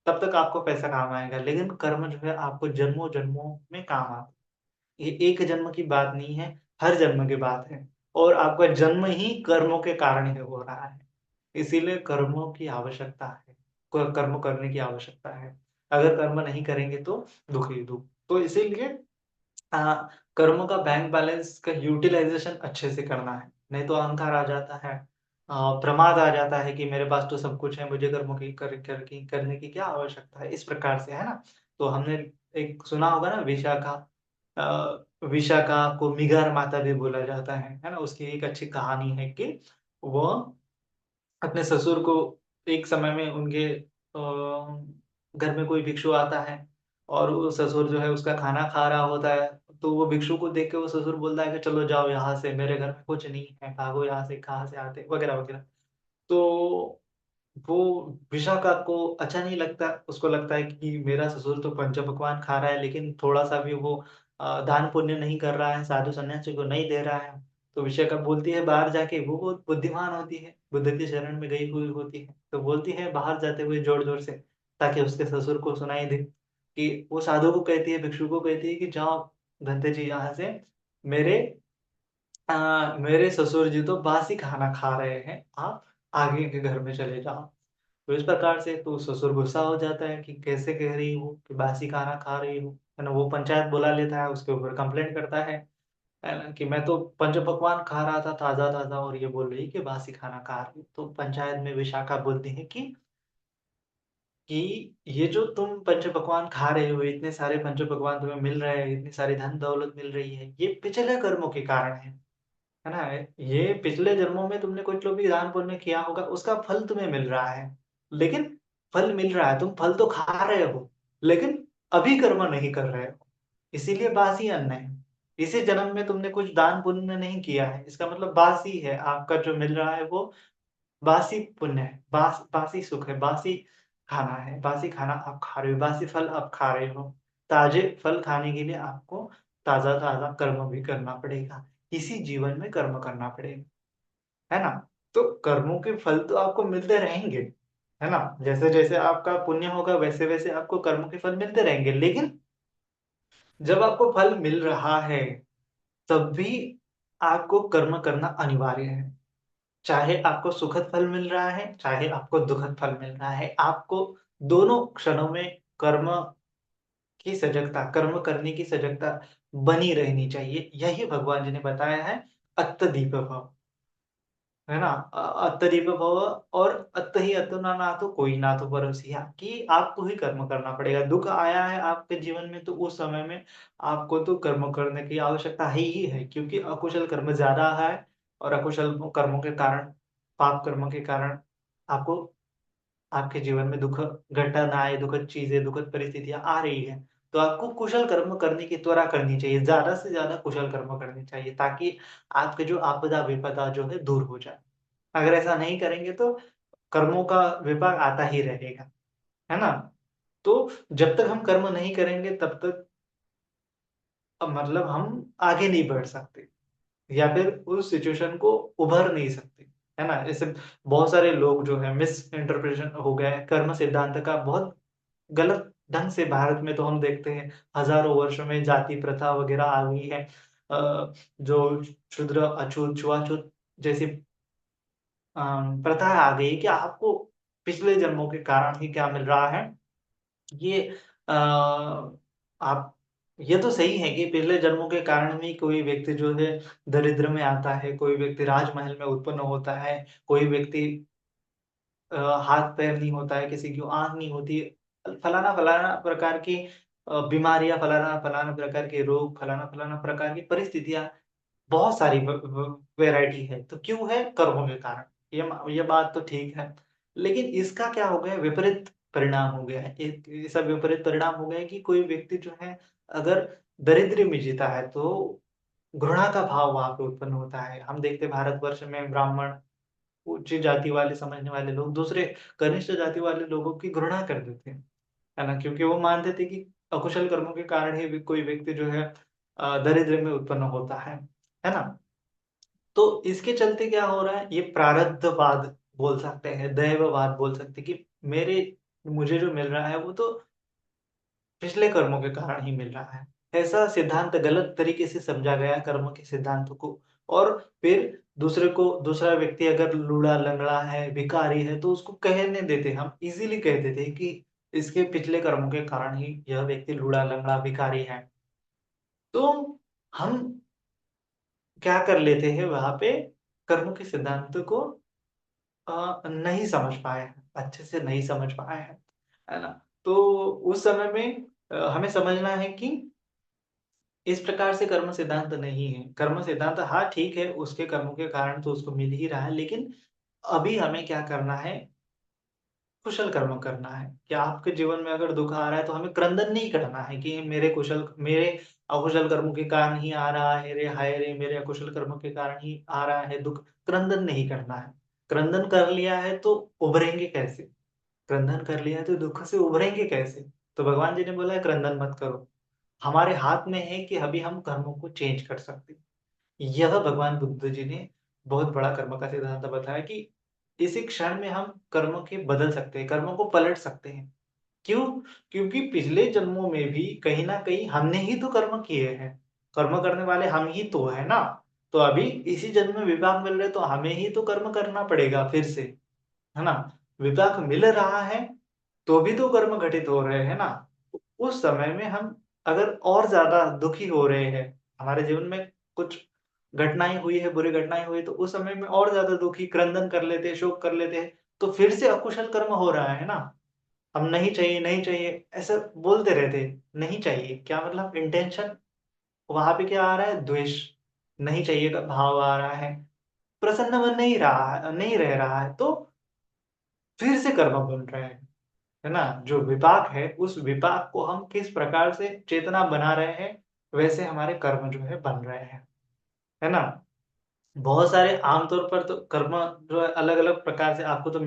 तब तक आपको पैसा काम आएगा। लेकिन कर्म जो है आपको जन्मों-जन्मों में काम आता है। ये एक जन्म की बात नहीं है, हर जन्म की बात है और आपका जन्म ही कर्मों के कारण ही हो रहा है। इसीलिए कर्मों की आवश्यकता है, कर्म करने की आवश्यकता है। अगर कर्म नहीं करेंगे तो दुःख ही दुःख। तो इसीलिए कर्मों का बैंक बैलेंस का यूटिलाइज़ेशन अच्छे से करना है, नहीं तो अहंकार आ जाता है। प्रमाद आ जाता है कि मेरे पास तो सब कुछ है, मुझे कर्मों की करने की क्या आवश्यकता है, इस प्रकार से, है ना? तो हमने एक सुना होगा ना, विशाखा को मिगार माता भी बोला जाता है ना? उसकी एक अच्छी कहानी है कि वो अपने ससुर को एक समय में उनके घर में कोई भिक्षु आता है और वो ससुर जो है उसका खाना खा रहा होता है, तो वो भिक्षु को देख के वो ससुर बोलता है कि चलो जाओ यहाँ से, मेरे घर में कुछ नहीं है, भागो यहाँ से, कहाँ से आते वगैरह-वगैरह। तो वो विशाखा को अच्छा नहीं लगता, उसको लगता है कि मेरा ससुर तो पंच-पकवान खा रहा है, लेकिन थोड़ा-सा भी वो दान पुण्य नहीं कर रहा है, साधु सन्यासी को नहीं दे रहा है। तो विशाखा बोलती है बाहर जाके, वो बहुत बुद्धिमान होती है, बुद्ध की शरण में गई हुई होती है, तो बोलती है बाहर जाते हुए ज़ोर-ज़ोर से ताकि उसके ससुर को सुनाई दे कि वो साधु को कहती है, भिक्षु को कहती है कि जाओ धनतेज जी यहाँ से मेरे मेरे ससुर जी तो बासी खाना खा रहे हैं, आप आगे के घर में चले जाओ। तो इस प्रकार से तो ससुर गुस्सा हो जाता है कि कैसे कह रही हो कि बासी खाना खा रही हो, है ना? वो पंचायत बुला लेता है, उसके ऊपर कंप्लेंट करता है ना? कि मैं तो पंच पकवान खा रहा था ताज़ा-ताज़ा और ये बोल रही है कि बासी खाना खा रही हूँ। तो पंचायत में विशाखा बोलती है कि ये जो तुम पंच पकवान खा रहे हो, इतने सारे पंच पकवान तुम्हें मिल रहे हैं, इतनी सारी धन-दौलत मिल रही है, ये पिछले कर्मों के कारण है ना? ये पिछले जन्मों में तुमने कुछ जो भी दान पुण्य किया होगा, उसका फल तुम्हें मिल रहा है। लेकिन फल मिल रहा है, तुम फल तो खा रहे हो, लेकिन अभी कर्म नहीं कर रहे हो, इसीलिए बासी अन्न है। इसी जन्म में तुमने कुछ दान पुण्य नहीं किया है, इसका मतलब बासी है, आपका जो मिल रहा है वो बासी पुण्य है, बासी सुख है, बासी खाना है, बासी खाना आप खा रहे हो, बासी फल आप खा रहे हो। ताज़े फल खाने के लिए आपको ताज़ा-ताज़ा कर्म भी करना पड़ेगा। इसी जीवन में कर्म करना पड़ेगा, है ना? तो कर्मों के फल तो आपको मिलते रहेंगे, है ना? जैसे-जैसे आपका पुण्य होगा वैसे-वैसे आपको कर्मों के फल मिलते रहेंगे। लेकिन जब आपको फल मिल रहा है, तब भी आपको कर्म करना अनिवार्य है। चाहे आपको सुखद फल मिल रहा है, चाहे आपको दुखद फल मिल रहा है, आपको दोनों क्षणों में कर्म की सजगता, कर्म करने की सजगता बनी रहनी चाहिए। यही भगवान जी ने बताया है अत्तदीप भव। है ना? अत्तदीप भव और अत्त ही अत्तो न नातो कोई नातो परोसिया कि आपको ही कर्म करना पड़ेगा। दुःख आया है आपके जीवन में तो उस समय में आपको तो कर्म करने की आवश्यकता है ही है क्योंकि अकुशल कर्म ज़्यादा है और अकुशल कर्मों के कारण, पाप कर्मों के कारण आपको आपके जीवन में दुःख घटनाएँ, दुखद चीज़ें, दुखद परिस्थितियाँ आ रही हैं। तो आपको कुशल कर्म करने की त्वरा करनी चाहिए, ज़्यादा से ज़्यादा कुशल कर्म करने चाहिए ताकि आपके जो आपदा-विपदा जो है दूर हो जाए। अगर ऐसा नहीं करेंगे तो कर्मों का विपाक आता ही रहेगा, है ना? तो जब तक हम कर्म नहीं करेंगे तब तक मतलब हम आगे नहीं बढ़ सकते या फिर उस सिचुएशन को उभर नहीं सकते, है ना? जैसे बहुत सारे लोग जो हैं मिस इंटरप्रिटेशन हो गया है, कर्म सिद्धांत का बहुत गलत ढंग से भारत में तो हम देखते हैं हज़ारों वर्षों में जाति प्रथा वग़ैरह आ गई है। जो क्षुद्र, अछूत, छुआ-छूत जैसी प्रथा आ गई कि आपको पिछले जन्मों के कारण ही क्या मिल रहा है, ये आप ये तो सही है कि पिछले जन्मों के कारण भी कोई व्यक्ति जो है दरिद्र में आता है, कोई व्यक्ति राजमहल में उत्पन्न होता है, कोई व्यक्ति अ, हाथ-पैर नहीं होता है, किसी की आँख नहीं होती है। फलाना-फलाना प्रकार की बीमारियाँ, फलाना-फलाना प्रकार के रोग, फलाना-फलाना प्रकार की परिस्थितियाँ बहुत सारी व व वैरायटी है, तो क्यों है? कर्मों के कारण। ये बात तो ठीक है। लेकिन इसका क्या हो गया विपरीत परिणाम हो गया है। एक ऐसा विपरीत परिणाम हो गया है कि कोई व्यक्ति जो है अगर दरिद्र में जीता है तो घृणा का भाव वहाँ पे उत्पन्न होता है। हम देखते हैं भारतवर्ष में ब्राह्मण, उच्च जाति वाले समझने वाले लोग दूसरे कनिष्ठ जाति वाले लोगों की घृणा कर देते हैं। है ना? क्योंकि वो मानते थे कि अकुशल कर्मों के कारण ही कोई व्यक्ति जो है दरिद्र में उत्पन्न होता है ना? तो इसके चलते क्या हो रहा है, ये प्रारब्धवाद बोल सकते हैं, दैववाद बोल सकते हैं कि मेरे मुझे जो मिल रहा है वो तो पिछले कर्मों के कारण ही मिल रहा है। ऐसा सिद्धांत गलत तरीके से समझा गया है कर्म के सिद्धांत को और फिर दूसरा व्यक्ति अगर लूला-लंगड़ा है, भिखारी है तो उसको कहने देते हम इज़िली कह देते हैं कि इसके पिछले कर्मों के कारण ही यह व्यक्ति लूला-लंगड़ा भिखारी है। तो हम क्या कर लेते हैं वहाँ पे कर्म के सिद्धांत को नहीं समझ पाए हैं, अच्छे से नहीं समझ पाए हैं, है ना? तो उस समय में हमें समझना है कि इस प्रकार से कर्म सिद्धांत नहीं है। कर्म सिद्धांत हाँ, ठीक है, उसके कर्मों के कारण तो उसको मिल ही रहा है, लेकिन अभी हमें क्या करना है, कुशल कर्म करना है। कि आपके जीवन में अगर दुःख आ रहा है, तो हमें क्रंदन नहीं करना है कि मेरे अकुशल कर्मों के कारण ही आ रहा है रे, हाय रे! मेरे अकुशल कर्मों के कारण ही आ रहा है दुःख। क्रंदन नहीं करना है। क्रंदन कर लिया है, तो उभरेंगे कैसे? क्रंदन कर लिया है, तो दुःख से उभरेंगे कैसे? तो भगवान जी ने बोला है, क्रंदन मत करो। हमारे हाथ में है कि अभी हम कर्मों को चेंज कर सकते हैं। यह भगवान बुद्ध जी ने बहुत बड़ा कर्म का सिद्धांत बताया कि इसी क्षण में हम कर्मों के बदल सकते हैं, कर्मों को पलट सकते हैं। क्यों? क्योंकि पिछले जन्मों में भी कहीं न कहीं हमने ही तो कर्म किए हैं। कर्म करने वाले हम ही तो हैं ना? तो अभी इसी जन्म में विपाक मिल रहे तो हमें ही तो कर्म करना पड़ेगा फिर से, है ना? विपाक मिल रहा है, तो भी तो कर्म घटित हो रहे हैं ना? उस समय में हम अगर और ज़्यादा दुखी हो रहे हैं, हमारे जीवन में कुछ घटनाएँ हुई है, बुरी घटनाएँ हुई, तो उस समय में और ज़्यादा दुखी क्रंदन कर लेते हैं, शोक कर लेते हैं, तो फिर से अकुशल कर्म हो रहा है ना? हम नहीं चाहिए, ऐसा बोलते रहते हैं, नहीं चाहिए, क्या मतलब इंटेंशन वहाँ पे क्या आ रहा है? द्वेष, नहीं चाहिए का भाव आ रहा है, प्रसन्न मन नहीं रह रहा है, तो फिर से कर्म बन रहे हैं, है ना? जो विपाक है, उस विपाक को हम किस प्रकार से चेतना बना रहे हैं, वैसे हमारे कर्म जो है बन रहे हैं, है ना? बहुत सारे आम तौर पर तो कर्म जो है अलग-अलग प्रकार से आपको तो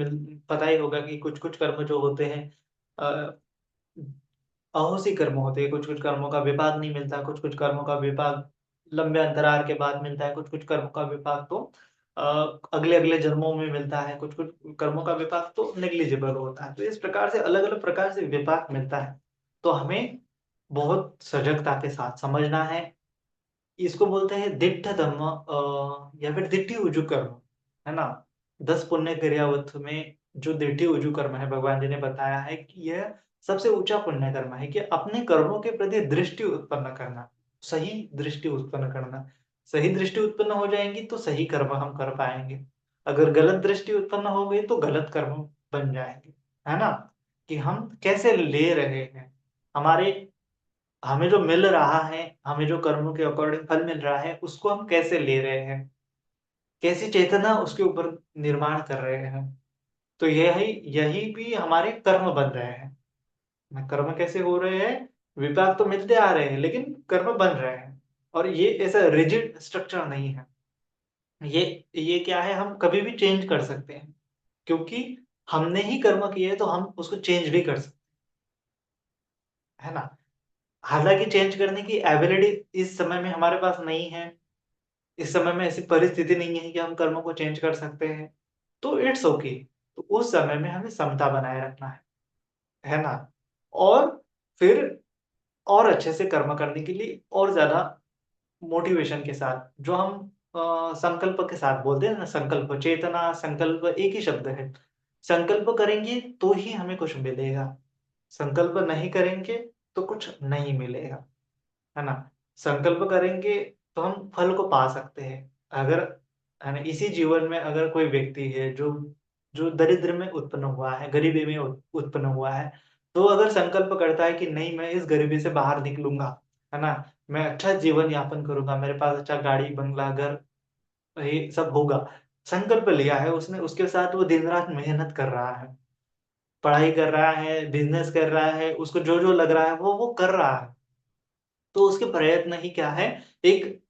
पता ही होगा कि कुछ-कुछ कर्म जो होते हैं अ, अहोसी कर्म होते हैं, कुछ-कुछ कर्मों का विपाक नहीं मिलता, कुछ-कुछ कर्मों का विपाक लंबे अंतराल के बाद मिलता है, कुछ-कुछ कर्मों का विपाक तो अ, अगले-अगले जन्मों में मिलता है, कुछ-कुछ कर्मों का विपाक तो नेग्लिजिबल होता है। तो इस प्रकार से अलग-अलग प्रकार से विपाक मिलता है। तो हमें बहुत सजगता के साथ समझना है, इसको बोलते हैं दिट्ठ धम्म या फिर दिट्ठी ऊजु कर्म, है ना? 10 पुण्य क्रियावत में जो दिट्ठी ऊजु कर्म है, भगवान जी ने बताया है कि यह सबसे ऊँचा पुण्य कर्म है कि अपने कर्मों के प्रति दृष्टि उत्पन्न करना, सही दृष्टि उत्पन्न करना। सही दृष्टि उत्पन्न हो जाएँगी तो सही कर्म हम कर पाएँगे। अगर गलत दृष्टि उत्पन्न हो गई तो गलत कर्म बन जाएँगे, है ना? कि हम कैसे ले रहे हैं, हमारे हमें जो मिल रहा है, हमें जो कर्मों के अकॉर्डिंग फल मिल रहा है, उसको हम कैसे ले रहे हैं? कैसी चेतना उसके ऊपर निर्माण कर रहे हैं? तो यही यही भी हमारे कर्म बन रहे हैं। ना कर्म कैसे हो रहे हैं? विपाक तो मिलते आ रहे हैं, लेकिन कर्म बन रहे हैं। और ये ऐसा रिजिड स्ट्रक्चर नहीं है। ये ये क्या है हम कभी भी चेंज कर सकते हैं, क्योंकि हमने ही कर्म किए हैं तो हम उसको चेंज भी कर सकते हैं, है ना? हालाँकि चेंज करने की एबिलिटी इस समय में हमारे पास नहीं है। इस समय में ऐसी परिस्थिति नहीं है कि हम कर्मों को चेंज कर सकते हैं, तो इट्स ओके। तो उस समय में हमें समता बनाए रखना है ना? और फिर और अच्छे से कर्म करने के लिए और ज़्यादा मोटिवेशन के साथ जो हम संकल्प के साथ बोलते हैं ना संकल्प, चेतना, संकल्प एक ही शब्द है। संकल्प करेंगे तो ही हमें कुछ मिलेगा, संकल्प नहीं करेंगे तो कुछ नहीं मिलेगा। है ना? संकल्प करेंगे तो हम फल को पा सकते हैं। अगर है ना, इसी जीवन में अगर कोई व्यक्ति है जो जो दरिद्र में उत्पन्न हुआ है, गरीबी में उत्पन्न हुआ है, तो अगर संकल्प करता है कि नहीं मैं इस गरीबी से बाहर निकलूँगा, है ना? मैं अच्छा जीवन यापन करूँगा, मेरे पास अच्छा गाड़ी, बंगला, घर ये सब होगा। संकल्प लिया है उसने, उसके साथ वो दिन-रात मेहनत कर रहा है, पढ़ाई कर रहा है, बिज़नेस कर रहा है, उसको जो-जो लग रहा है वो कर रहा है। तो उसके प्रयत्न ही क्या है, एक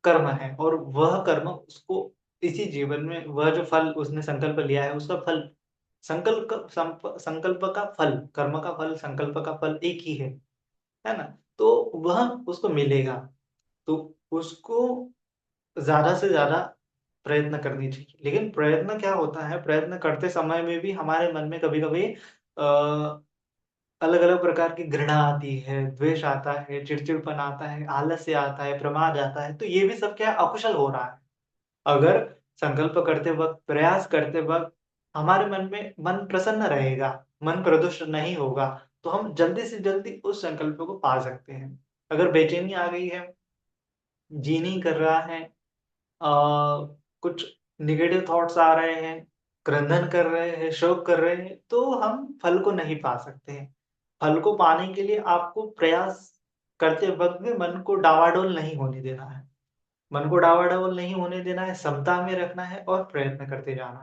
कर्म है और वह कर्म उसको इसी जीवन में वह जो फल उसने संकल्प लिया है, उसका फल संकल्प का फल, कर्म का फल, संकल्प का फल एक ही है ना? तो वह उसको मिलेगा। तो उसको ज़्यादा से ज़्यादा प्रयत्न करनी चाहिए। लेकिन प्रयत्न क्या होता है, प्रयत्न करते समय में भी हमारे मन में कभी-कभी अलग-अलग प्रकार की घृणा आती है, द्वेष आता है, चिड़चिड़पन आता है, आलस्य आता है, प्रमाद आता है, तो ये भी सब क्या है अकुशल हो रहा है। अगर संकल्प करते वक़्त, प्रयास करते वक़्त हमारे मन में मन प्रसन्न रहेगा, मन प्रदुष्ट नहीं होगा, तो हम जल्दी से जल्दी उस संकल्प को पा सकते हैं। अगर बेचैनी आ गई है, जी नहीं कर रहा है अ, कुछ नेगेटिव थॉट्स आ रहे हैं, क्रंदन कर रहे हैं, शोक कर रहे हैं, तो हम फल को नहीं पा सकते हैं। फल को पाने के लिए आपको प्रयास करते वक़्त में मन को डावाडोल नहीं होने देना है। मन को डावाडोल नहीं होने देना है, समता में रखना है और प्रयत्न करते जाना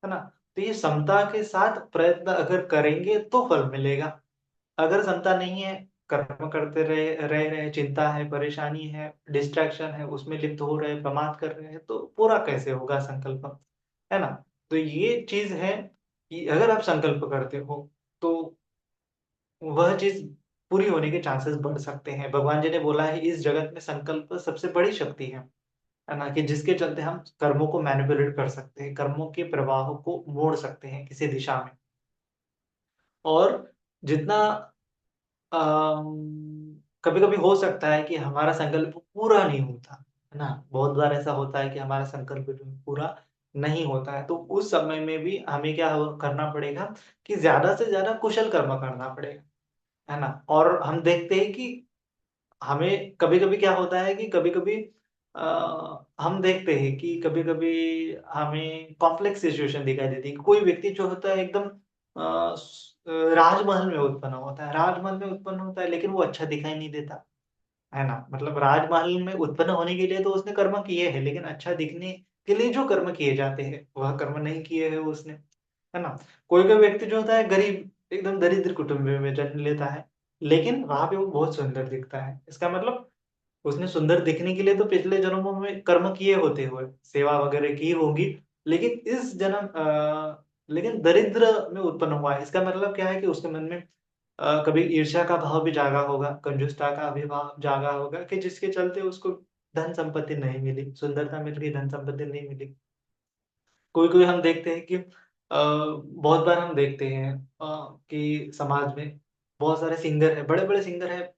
है ना? तो ये समता के साथ प्रयत्न अगर करेंगे तो फल मिलेगा। अगर क्षमता नहीं है, कर्म करते रह रहे हैं, चिंता है, परेशानी है, डिस्ट्रैक्शन है, उसमें लिप्त हो रहे हैं, प्रमाद कर रहे हैं, तो पूरा कैसे होगा संकल्प, है ना? तो ये चीज़ है कि अगर आप संकल्प करते हो, तो वह चीज़ पूरी होने के चांसेस बढ़ सकते हैं। भगवान जी ने बोला है, इस जगत में संकल्प सबसे बड़ी शक्ति है ना? कि जिसके चलते हम कर्मों को मैनिपुलेट कर सकते हैं, कर्मों के प्रवाह को मोड़ सकते हैं किसी दिशा में। और जितना कभी-कभी हो सकता है कि हमारा संकल्प पूरा नहीं होता, है ना? बहुत बार ऐसा होता है कि हमारा संकल्प जो है पूरा नहीं होता है, तो उस समय में भी हमें क्या हो करना पड़ेगा कि ज़्यादा से ज़्यादा कुशल कर्म करना पड़ेगा, है ना? और हम देखते हैं कि हमें कभी-कभी क्या होता है कि कभी-कभी हम देखते हैं कि कभी-कभी हमें कॉम्प्लेक्स सिचुएशन दिखाई देती है। कोई व्यक्ति जो होता है एकदम राजमहल में उत्पन्न होता है, राजमहल में उत्पन्न होता है लेकिन वो अच्छा दिखाई नहीं देता, है ना? मतलब राजमहल में उत्पन्न होने के लिए तो उसने कर्म किए हैं, लेकिन अच्छा दिखने के लिए जो कर्म किए जाते हैं, वह कर्म नहीं किए हैं उसने, है ना? कोई-कोई व्यक्ति जो होता है गरीब, एकदम दरिद्र कुटुंब में जन्म लेता है, लेकिन वहाँ पे वो बहुत सुंदर दिखता है। इसका मतलब उसने सुंदर दिखने के लिए तो पिछले जन्मों में कर्म किए होते हुए, सेवा वगैरह की होगी, लेकिन लेकिन दरिद्र में उत्पन्न हुआ है। इसका मतलब क्या है कि उसके मन में कभी ईर्ष्या का भाव भी जागा होगा, कंजूसता का भी भाव जागा होगा कि जिसके चलते उसको धन संपत्ति नहीं मिली, सुंदरता मिल गई, धन संपत्ति नहीं मिली। कोई-कोई हम देखते हैं कि बहुत बार हम देखते हैं कि समाज में बहुत सारे सिंगर हैं, बड़े-बड़े सिंगर हैं,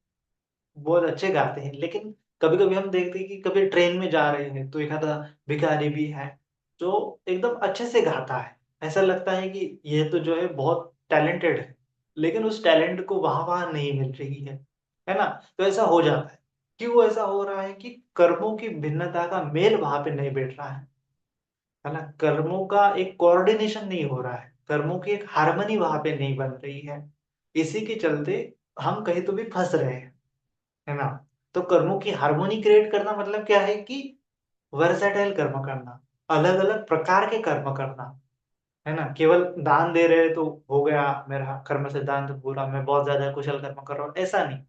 बहुत अच्छे गाते हैं, लेकिन कभी-कभी हम देखते हैं कि कभी ट्रेन में जा रहे हैं, तो एक आधा भिखारी भी है, जो एकदम अच्छे से गाता है। ऐसा लगता है कि ये तो जो है बहुत टैलेंटेड है, लेकिन उस टैलेंट को वाह-वाह नहीं मिल रही है ना? तो ऐसा हो जाता है। क्यों ऐसा हो रहा है कि कर्मों की भिन्नता का मेल वहाँ पे नहीं बैठ रहा है ना? कर्मों का एक कोऑर्डिनेशन नहीं हो रहा है, कर्मों की एक हार्मनी वहाँ पे नहीं बन रही है। इसी के चलते हम कहीं तो भी फँस रहे हैं। है ना? तो कर्मों की हार्मोनी क्रिएट करना मतलब क्या है कि वर्सेटाइल कर्म करना, अलग-अलग प्रकार के कर्म करना, है ना? केवल दान दे रहे तो हो गया मेरा कर्म सिद्धांत पूरा, मैं बहुत ज़्यादा कुशल कर्म कर रहा हूँ, ऐसा नहीं।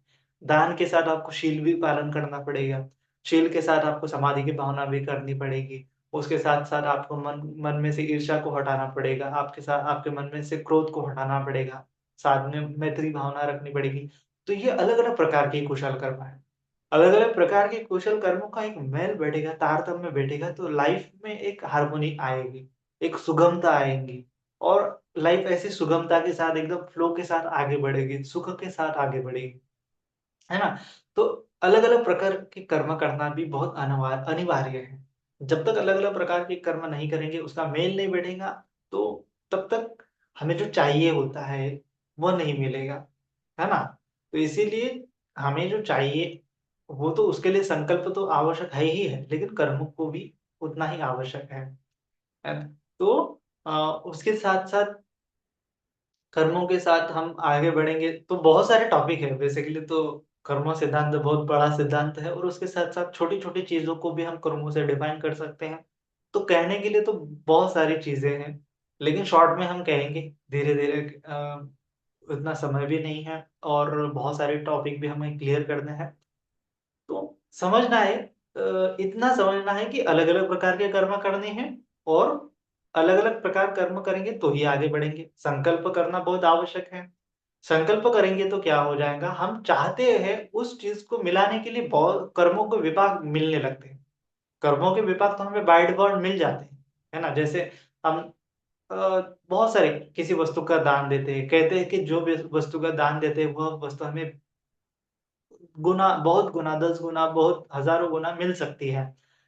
दान के साथ आपको शील भी पालन करना पड़ेगा, शील के साथ आपको समाधि की भावना भी करनी पड़ेगी, उसके साथ-साथ आपको मन मन में से ईर्ष्या को हटाना पड़ेगा, आपके मन में से क्रोध को हटाना पड़ेगा, साथ में मैत्री भावना रखनी पड़ेगी। तो ये अलग-अलग प्रकार के कुशल कर्म हैं। अलग-अलग प्रकार के कुशल कर्मों का एक मेल बैठेगा, तारतम्य बैठेगा तो लाइफ में एक हार्मोनी आएगी, एक सुगमता आएगी और लाइफ ऐसी सुगमता के साथ एकदम फ्लो के साथ आगे बढ़ेगी, सुख के साथ आगे बढ़ेगी, है ना? तो अलग-अलग प्रकार के कर्म करना भी बहुत अनिवार्य है। जब तक अलग-अलग प्रकार के कर्म नहीं करेंगे, उसका मेल नहीं बैठेगा, तो तब तक हमें जो चाहिए होता है, वो नहीं मिलेगा, है ना? तो इसीलिए हमें जो चाहिए, वो तो उसके लिए संकल्प तो आवश्यक है ही है, लेकिन कर्म को भी उतना ही आवश्यक है ना? तो अ, उसके साथ-साथ कर्मों के साथ हम आगे बढ़ेंगे तो बहुत सारे टॉपिक हैं बेसिकली तो कर्म सिद्धांत बहुत बड़ा सिद्धांत है और उसके साथ-साथ छोटी-छोटी चीज़ों को भी हम कर्मों से डिफाइन कर सकते हैं। तो कहने के लिए तो बहुत सारी चीज़ें हैं, लेकिन शॉर्ट में हम कहेंगे धीरे-धीरे उतना समय भी नहीं है और बहुत सारे टॉपिक भी हमें क्लियर करने हैं। तो समझना है इतना समझना है कि अलग-अलग प्रकार के कर्म करने हैं और अलग-अलग प्रकार कर्म करेंगे तो ही आगे बढ़ेंगे। संकल्प करना बहुत आवश्यक है। संकल्प करेंगे तो क्या हो जाएगा, हम चाहते हैं उस चीज़ को मिलाने के लिए बहुत कर्मों के विपाक मिलने लगते हैं। कर्मों के विपाक तो हमें बाय डिफ़ॉल्ट मिल जाते हैं, है ना? जैसे हम अ, बहुत सारे किसी वस्तु का दान देते हैं, कहते हैं कि जो भी वस्तु का दान देते हैं, वह वस्तु हमें बहुत गुना, 10 गुना, बहुत हज़ारों गुना मिल सकती है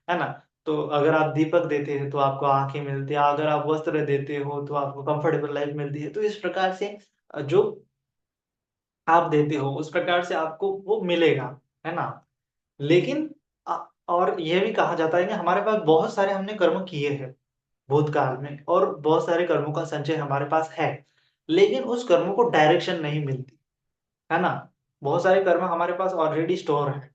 ना? तो अगर आप दीपक देते हैं, तो आपको आँखें मिलती हैं, अगर आप वस्त्र देते हो, तो आपको कंफर्टेबल लाइफ़ मिलती है। तो इस प्रकार से जो आप देते हो, उस प्रकार से आपको वो मिलेगा, है ना? लेकिन और ये भी कहा जाता है कि हमारे पास बहुत सारे हमने कर्म किए हैं, भूतकाल में और बहुत सारे कर्मों का संचय हमारे पास है, लेकिन उस कर्मों को डायरेक्शन नहीं मिलती। है ना? बहुत सारे कर्म हमारे पास ऑलरेडी स्टोर है,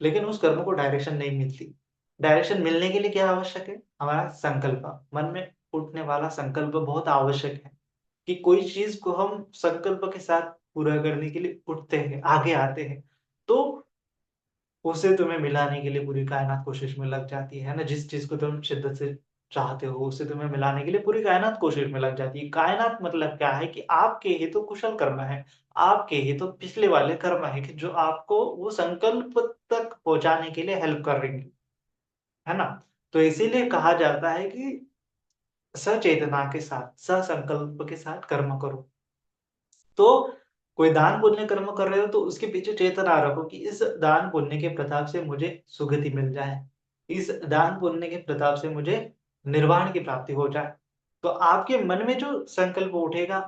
लेकिन उस कर्म को डायरेक्शन नहीं मिलती। डायरेक्शन मिलने के लिए क्या आवश्यक है? हमारा संकल्प। मन में उठने वाला संकल्प बहुत आवश्यक है, कि कोई चीज़ को हम संकल्प के साथ पूरा करने के लिए उठते हैं, आगे आते हैं। तो उसे तुम्हें मिलाने के लिए पूरी कायनात कोशिश में लग जाती है ना? जिस चीज़ को तुम शिद्दत से चाहते हो, उसे तुम्हें मिलाने के लिए पूरी कायनात कोशिश में लग जाती है। कायनात मतलब क्या है कि आपके ही तो कुशल कर्म हैं, आपके ही तो पिछले वाले कर्म हैं कि जो आपको वो संकल्प तक पहुँचाने के लिए हेल्प करेंगे, है ना? तो इसीलिए कहा जाता है कि सचेतना के साथ, ससंकल्प के साथ कर्म करो। तो कोई दान पुण्य कर्म कर रहे हो तो उसके पीछे चेतना रखो कि इस दान पुण्य के प्रताप से मुझे सुगति मिल जाए, इस दान पुण्य के प्रताप से मुझे निर्वाण की प्राप्ति हो जाए। तो आपके मन में जो संकल्प उठेगा,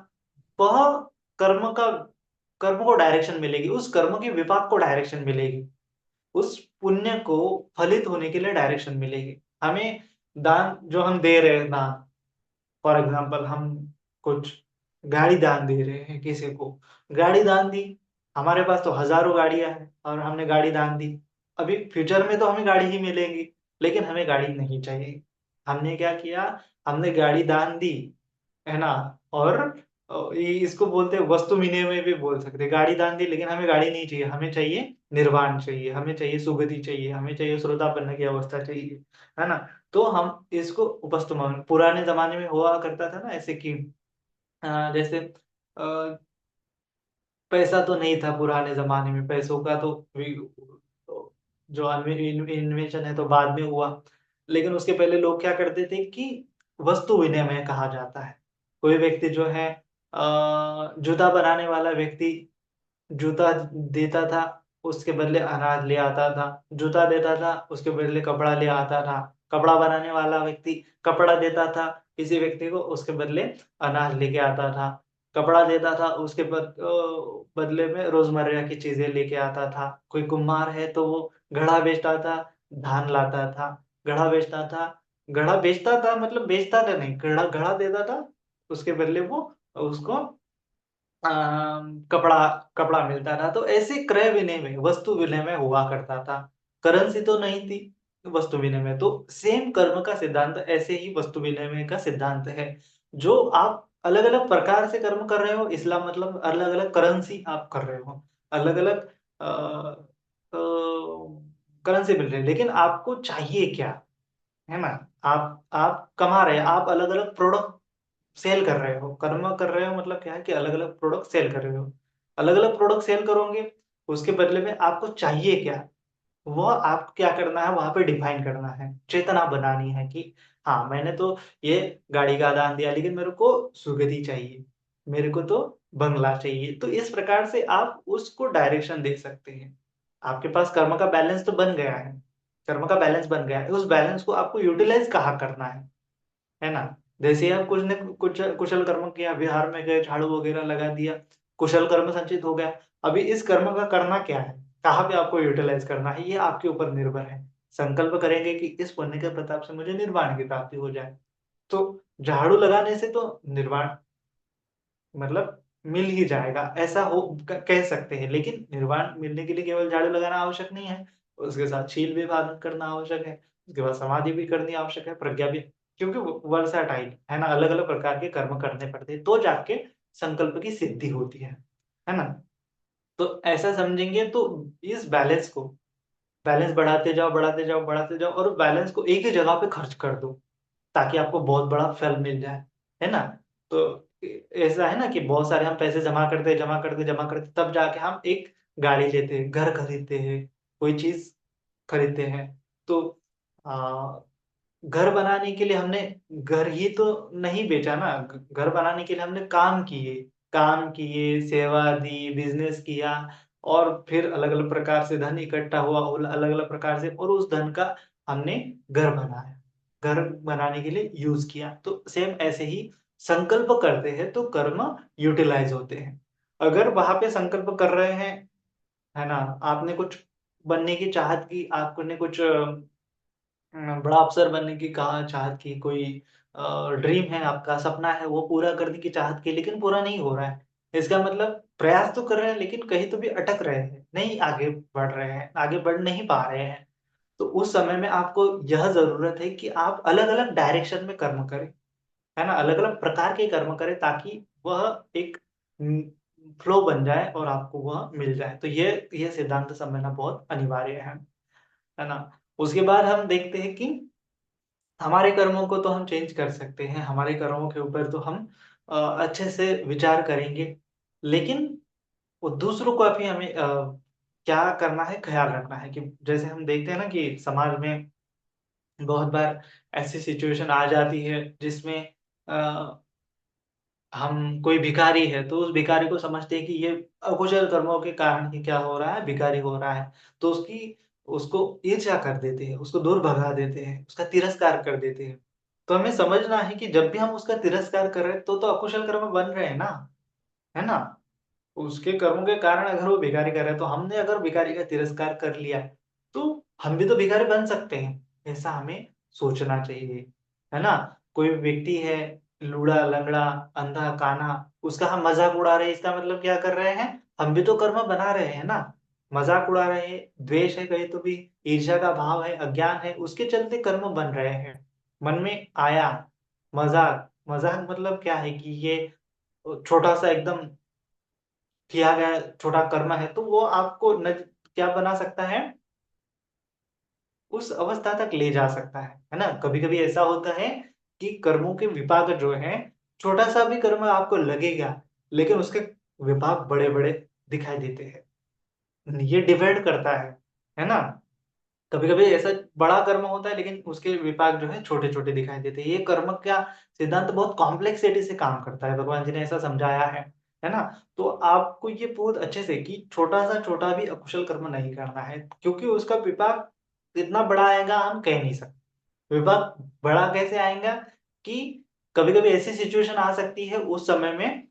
वह कर्म का कर्म को डायरेक्शन मिलेगी, उस कर्म के विपाक को डायरेक्शन मिलेगी, उस पुण्य को फलित होने के लिए डायरेक्शन मिलेगी। हमें दान जो हम दे रहे हैं दान, फॉर एग्जाम्पल हम कुछ गाड़ी दान दे रहे हैं किसी को, गाड़ी दान दी, हमारे पास तो हजारों गाड़ियां हैं और हमने गाड़ी दान दी। अभी फ्यूचर में तो हमें गाड़ी ही मिलेंगी, लेकिन हमें गाड़ी नहीं चाहिए। हमने क्या किया, हमने गाड़ी दान दी, है ना। और इसको बोलते हैं वस्तु विनिमय भी बोल सकते हैं। गाड़ी दान दी लेकिन हमें गाड़ी नहीं चाहिए, हमें चाहिए निर्वाण चाहिए, हमें चाहिए सुगति चाहिए, हमें चाहिए श्रोतापन्न की अवस्था चाहिए, है ना। तो हम इसको उपस्तुमान, पुराने जमाने में हुआ करता था ना ऐसे कि जैसे पैसा तो नहीं था पुराने जमाने में, पैसों का तो जो इन्वेंशन है तो बाद में हुआ। लेकिन उसके पहले लोग क्या करते थे कि वस्तु विनिमय कहा जाता है। कोई व्यक्ति जो है जूता बनाने वाला व्यक्ति जूता देता था, उसके बदले अनाज ले आता था, जूता देता था, उसके बदले कपड़ा ले आता था, कपड़ा बनाने वाला व्यक्ति कपड़ा देता था किसी व्यक्ति को, उसके बदले अनाज लेके आता था, कपड़ा देता था, उसके बदले में रोजमर्रा की चीजें लेके आता था। कोई कुम्हार है तो वो घड़ा बेचता था, धान लाता था, घड़ा बेचता था, घड़ा बेचता था मतलब बेचता था नहीं, घड़ा घड़ा देता था, उसके बदले वो उसको कपड़ा कपड़ा मिलता था। तो ऐसे क्रय विनिमय वस्तु विनिमय हुआ करता था। करेंसी तो नहीं थी, वस्तु विनिमय। तो सेम कर्म का सिद्धांत ऐसे ही वस्तु विनिमय का सिद्धांत है। जो आप अलग अलग प्रकार से कर्म कर रहे हो, इसका मतलब अलग अलग करेंसी आप कर रहे हो, अलग अलग करेंसी मिल रही है, लेकिन आपको चाहिए क्या, है ना। आप कमा रहे हैं, आप अलग अलग प्रोडक्ट सेल कर रहे हो, कर्म कर रहे हो मतलब क्या है कि अलग अलग प्रोडक्ट सेल कर रहे हो। अलग अलग प्रोडक्ट सेल करोगे, उसके बदले में आपको चाहिए क्या, वह आप क्या करना है वहां पे डिफाइन करना है, चेतना बनानी है कि हाँ मैंने तो ये गाड़ी का दान दिया लेकिन मेरे को सुगति चाहिए, मेरे को तो बंगला चाहिए। तो इस प्रकार से आप उसको डायरेक्शन दे सकते हैं। आपके पास कर्म का बैलेंस तो बन गया है, कर्म का बैलेंस बन गया है, उस बैलेंस को आपको यूटिलाइज कहाँ करना है ना। जैसे आप कुछ ने कुछ कुशल कर्म किया, बिहार में गए, झाड़ू वगैरह लगा दिया, कुशल कर्म संचित हो गया। अभी इस कर्म का करना क्या है, कहाँ पे आपको यूटिलाइज करना है, ये आपके ऊपर निर्भर है। संकल्प करेंगे कि इस पुण्य के प्रताप से मुझे निर्वाण की प्राप्ति हो जाए, तो झाड़ू लगाने से तो निर्वाण मतलब मिल ही जाएगा, ऐसा हो कह सकते हैं। लेकिन निर्वाण मिलने के लिए केवल झाड़ू लगाना आवश्यक नहीं है, उसके साथ शील भी धारण करना आवश्यक है, उसके बाद समाधि भी करनी आवश्यक है, प्रज्ञा भी, क्योंकि वर्सटाइल है ना, अलग अलग प्रकार के कर्म करने पड़ते हैं तो जाके संकल्प की सिद्धि होती है ना। तो ऐसा समझेंगे तो इस बैलेंस को, बैलेंस बढ़ाते जाओ बढ़ाते जाओ बढ़ाते जाओ, और बैलेंस को एक ही जगह पे खर्च कर दो ताकि आपको बहुत बड़ा फल मिल जाए, है ना। तो ऐसा है ना कि बहुत सारे हम पैसे जमा करते जमा करते जमा करते, तब जाके हम एक गाड़ी लेते हैं, घर खरीदते हैं, कोई चीज खरीदते हैं। तो आ, घर बनाने के लिए हमने घर ही तो नहीं बेचा ना, घर बनाने के लिए हमने काम किए, सेवा दी, बिजनेस किया, और फिर अलग अलग प्रकार से धन इकट्ठा हुआ, अलग अलग प्रकार से, और उस धन का हमने घर बनाया, घर बनाने के लिए यूज किया। तो सेम ऐसे ही संकल्प करते हैं तो कर्म यूटिलाइज होते हैं। अगर वहां पे संकल्प कर रहे हैं, है ना, आपने कुछ बनने की चाहत की, आपने कुछ बड़ा अफसर बनने की कहा चाहत की, कोई ड्रीम है आपका, सपना है, वो पूरा करने की चाहत की, लेकिन पूरा नहीं हो रहा है। इसका मतलब प्रयास तो कर रहे हैं लेकिन कहीं तो भी अटक रहे हैं, नहीं आगे बढ़ रहे हैं, आगे बढ़ नहीं पा रहे हैं। तो उस समय में आपको यह जरूरत है कि आप अलग अलग डायरेक्शन में कर्म करें, है ना, अलग अलग प्रकार के कर्म करें, ताकि वह एक फ्लो बन जाए और आपको वह मिल जाए। तो ये सिद्धांत समझना बहुत अनिवार्य है ना। उसके बाद हम देखते हैं कि हमारे कर्मों को तो हम चेंज कर सकते हैं, हमारे कर्मों के ऊपर तो हम अच्छे से विचार करेंगे, लेकिन वो दूसरों को भी हमें क्या करना है, ख्याल रखना है। कि जैसे हम देखते हैं ना कि समाज में बहुत बार ऐसी सिचुएशन आ जाती है जिसमें हम कोई भिखारी है, तो उस भिखारी को समझते हैं कि ये अकुशल कर्मों के कारण ही क्या हो रहा है, भिखारी हो रहा है। तो उसको ईर्ष्या कर देते हैं, उसको दूर भगा देते हैं, उसका तिरस्कार कर देते हैं। तो हमें समझना है कि जब भी हम उसका तिरस्कार कर रहे हैं, तो अकुशल कर्म बन रहे हैं ना, है ना? उसके कर्मों के कारण अगर वो भिखारी कर रहा है, तो हमने अगर भिखारी का तिरस्कार कर लिया, तो हम भी तो भिखारी बन सकते हैं। ऐसा हमें सोचना चाहिए, है ना? कोई व्यक्ति है लूला, लंगड़ा, अंधा, काना, उसका हम मज़ाक उड़ा रहे हैं, इसका मतलब क्या कर रहे हैं? हम भी तो कर्म बना रहे हैं ना। मज़ाक उड़ा रहे हैं, द्वेष है कहीं तो भी, ईर्ष्या का भाव है, अज्ञान है, उसके चलते कर्म बन रहे हैं। मन में आया मज़ाक, मज़ाक मतलब क्या है कि ये छोटा-सा एकदम किया गया छोटा कर्म है, तो वो आपको क्या बना सकता है? उस अवस्था तक ले जा सकता है ना? कभी-कभी ऐसा होता है कि कर्मों के विपाक जो हैं, छोटा-सा भी कर्म आपको लगेगा, लेकिन उसके विपाक बड़े-बड़े दिखाई देते हैं। ये डिपेंड करता है ना? कभी-कभी ऐसा बड़ा कर्म होता है लेकिन उसके विपाक जो है छोटे-छोटे दिखाई देते हैं। ये कर्म का सिद्धांत बहुत कॉम्प्लेक्सिटी से काम करता है, भगवान जी ने ऐसा समझाया है ना? तो आपको ये बहुत अच्छे से कि छोटा-सा छोटा भी अकुशल कर्म नहीं करना है, क्योंकि उसका विपाक इतना बड़ा आएगा हम कह नहीं सकते। विपाक बड़ा कैसे आएगा कि कभी-कभी ऐसी सिचुएशन आ सकती है उस समय में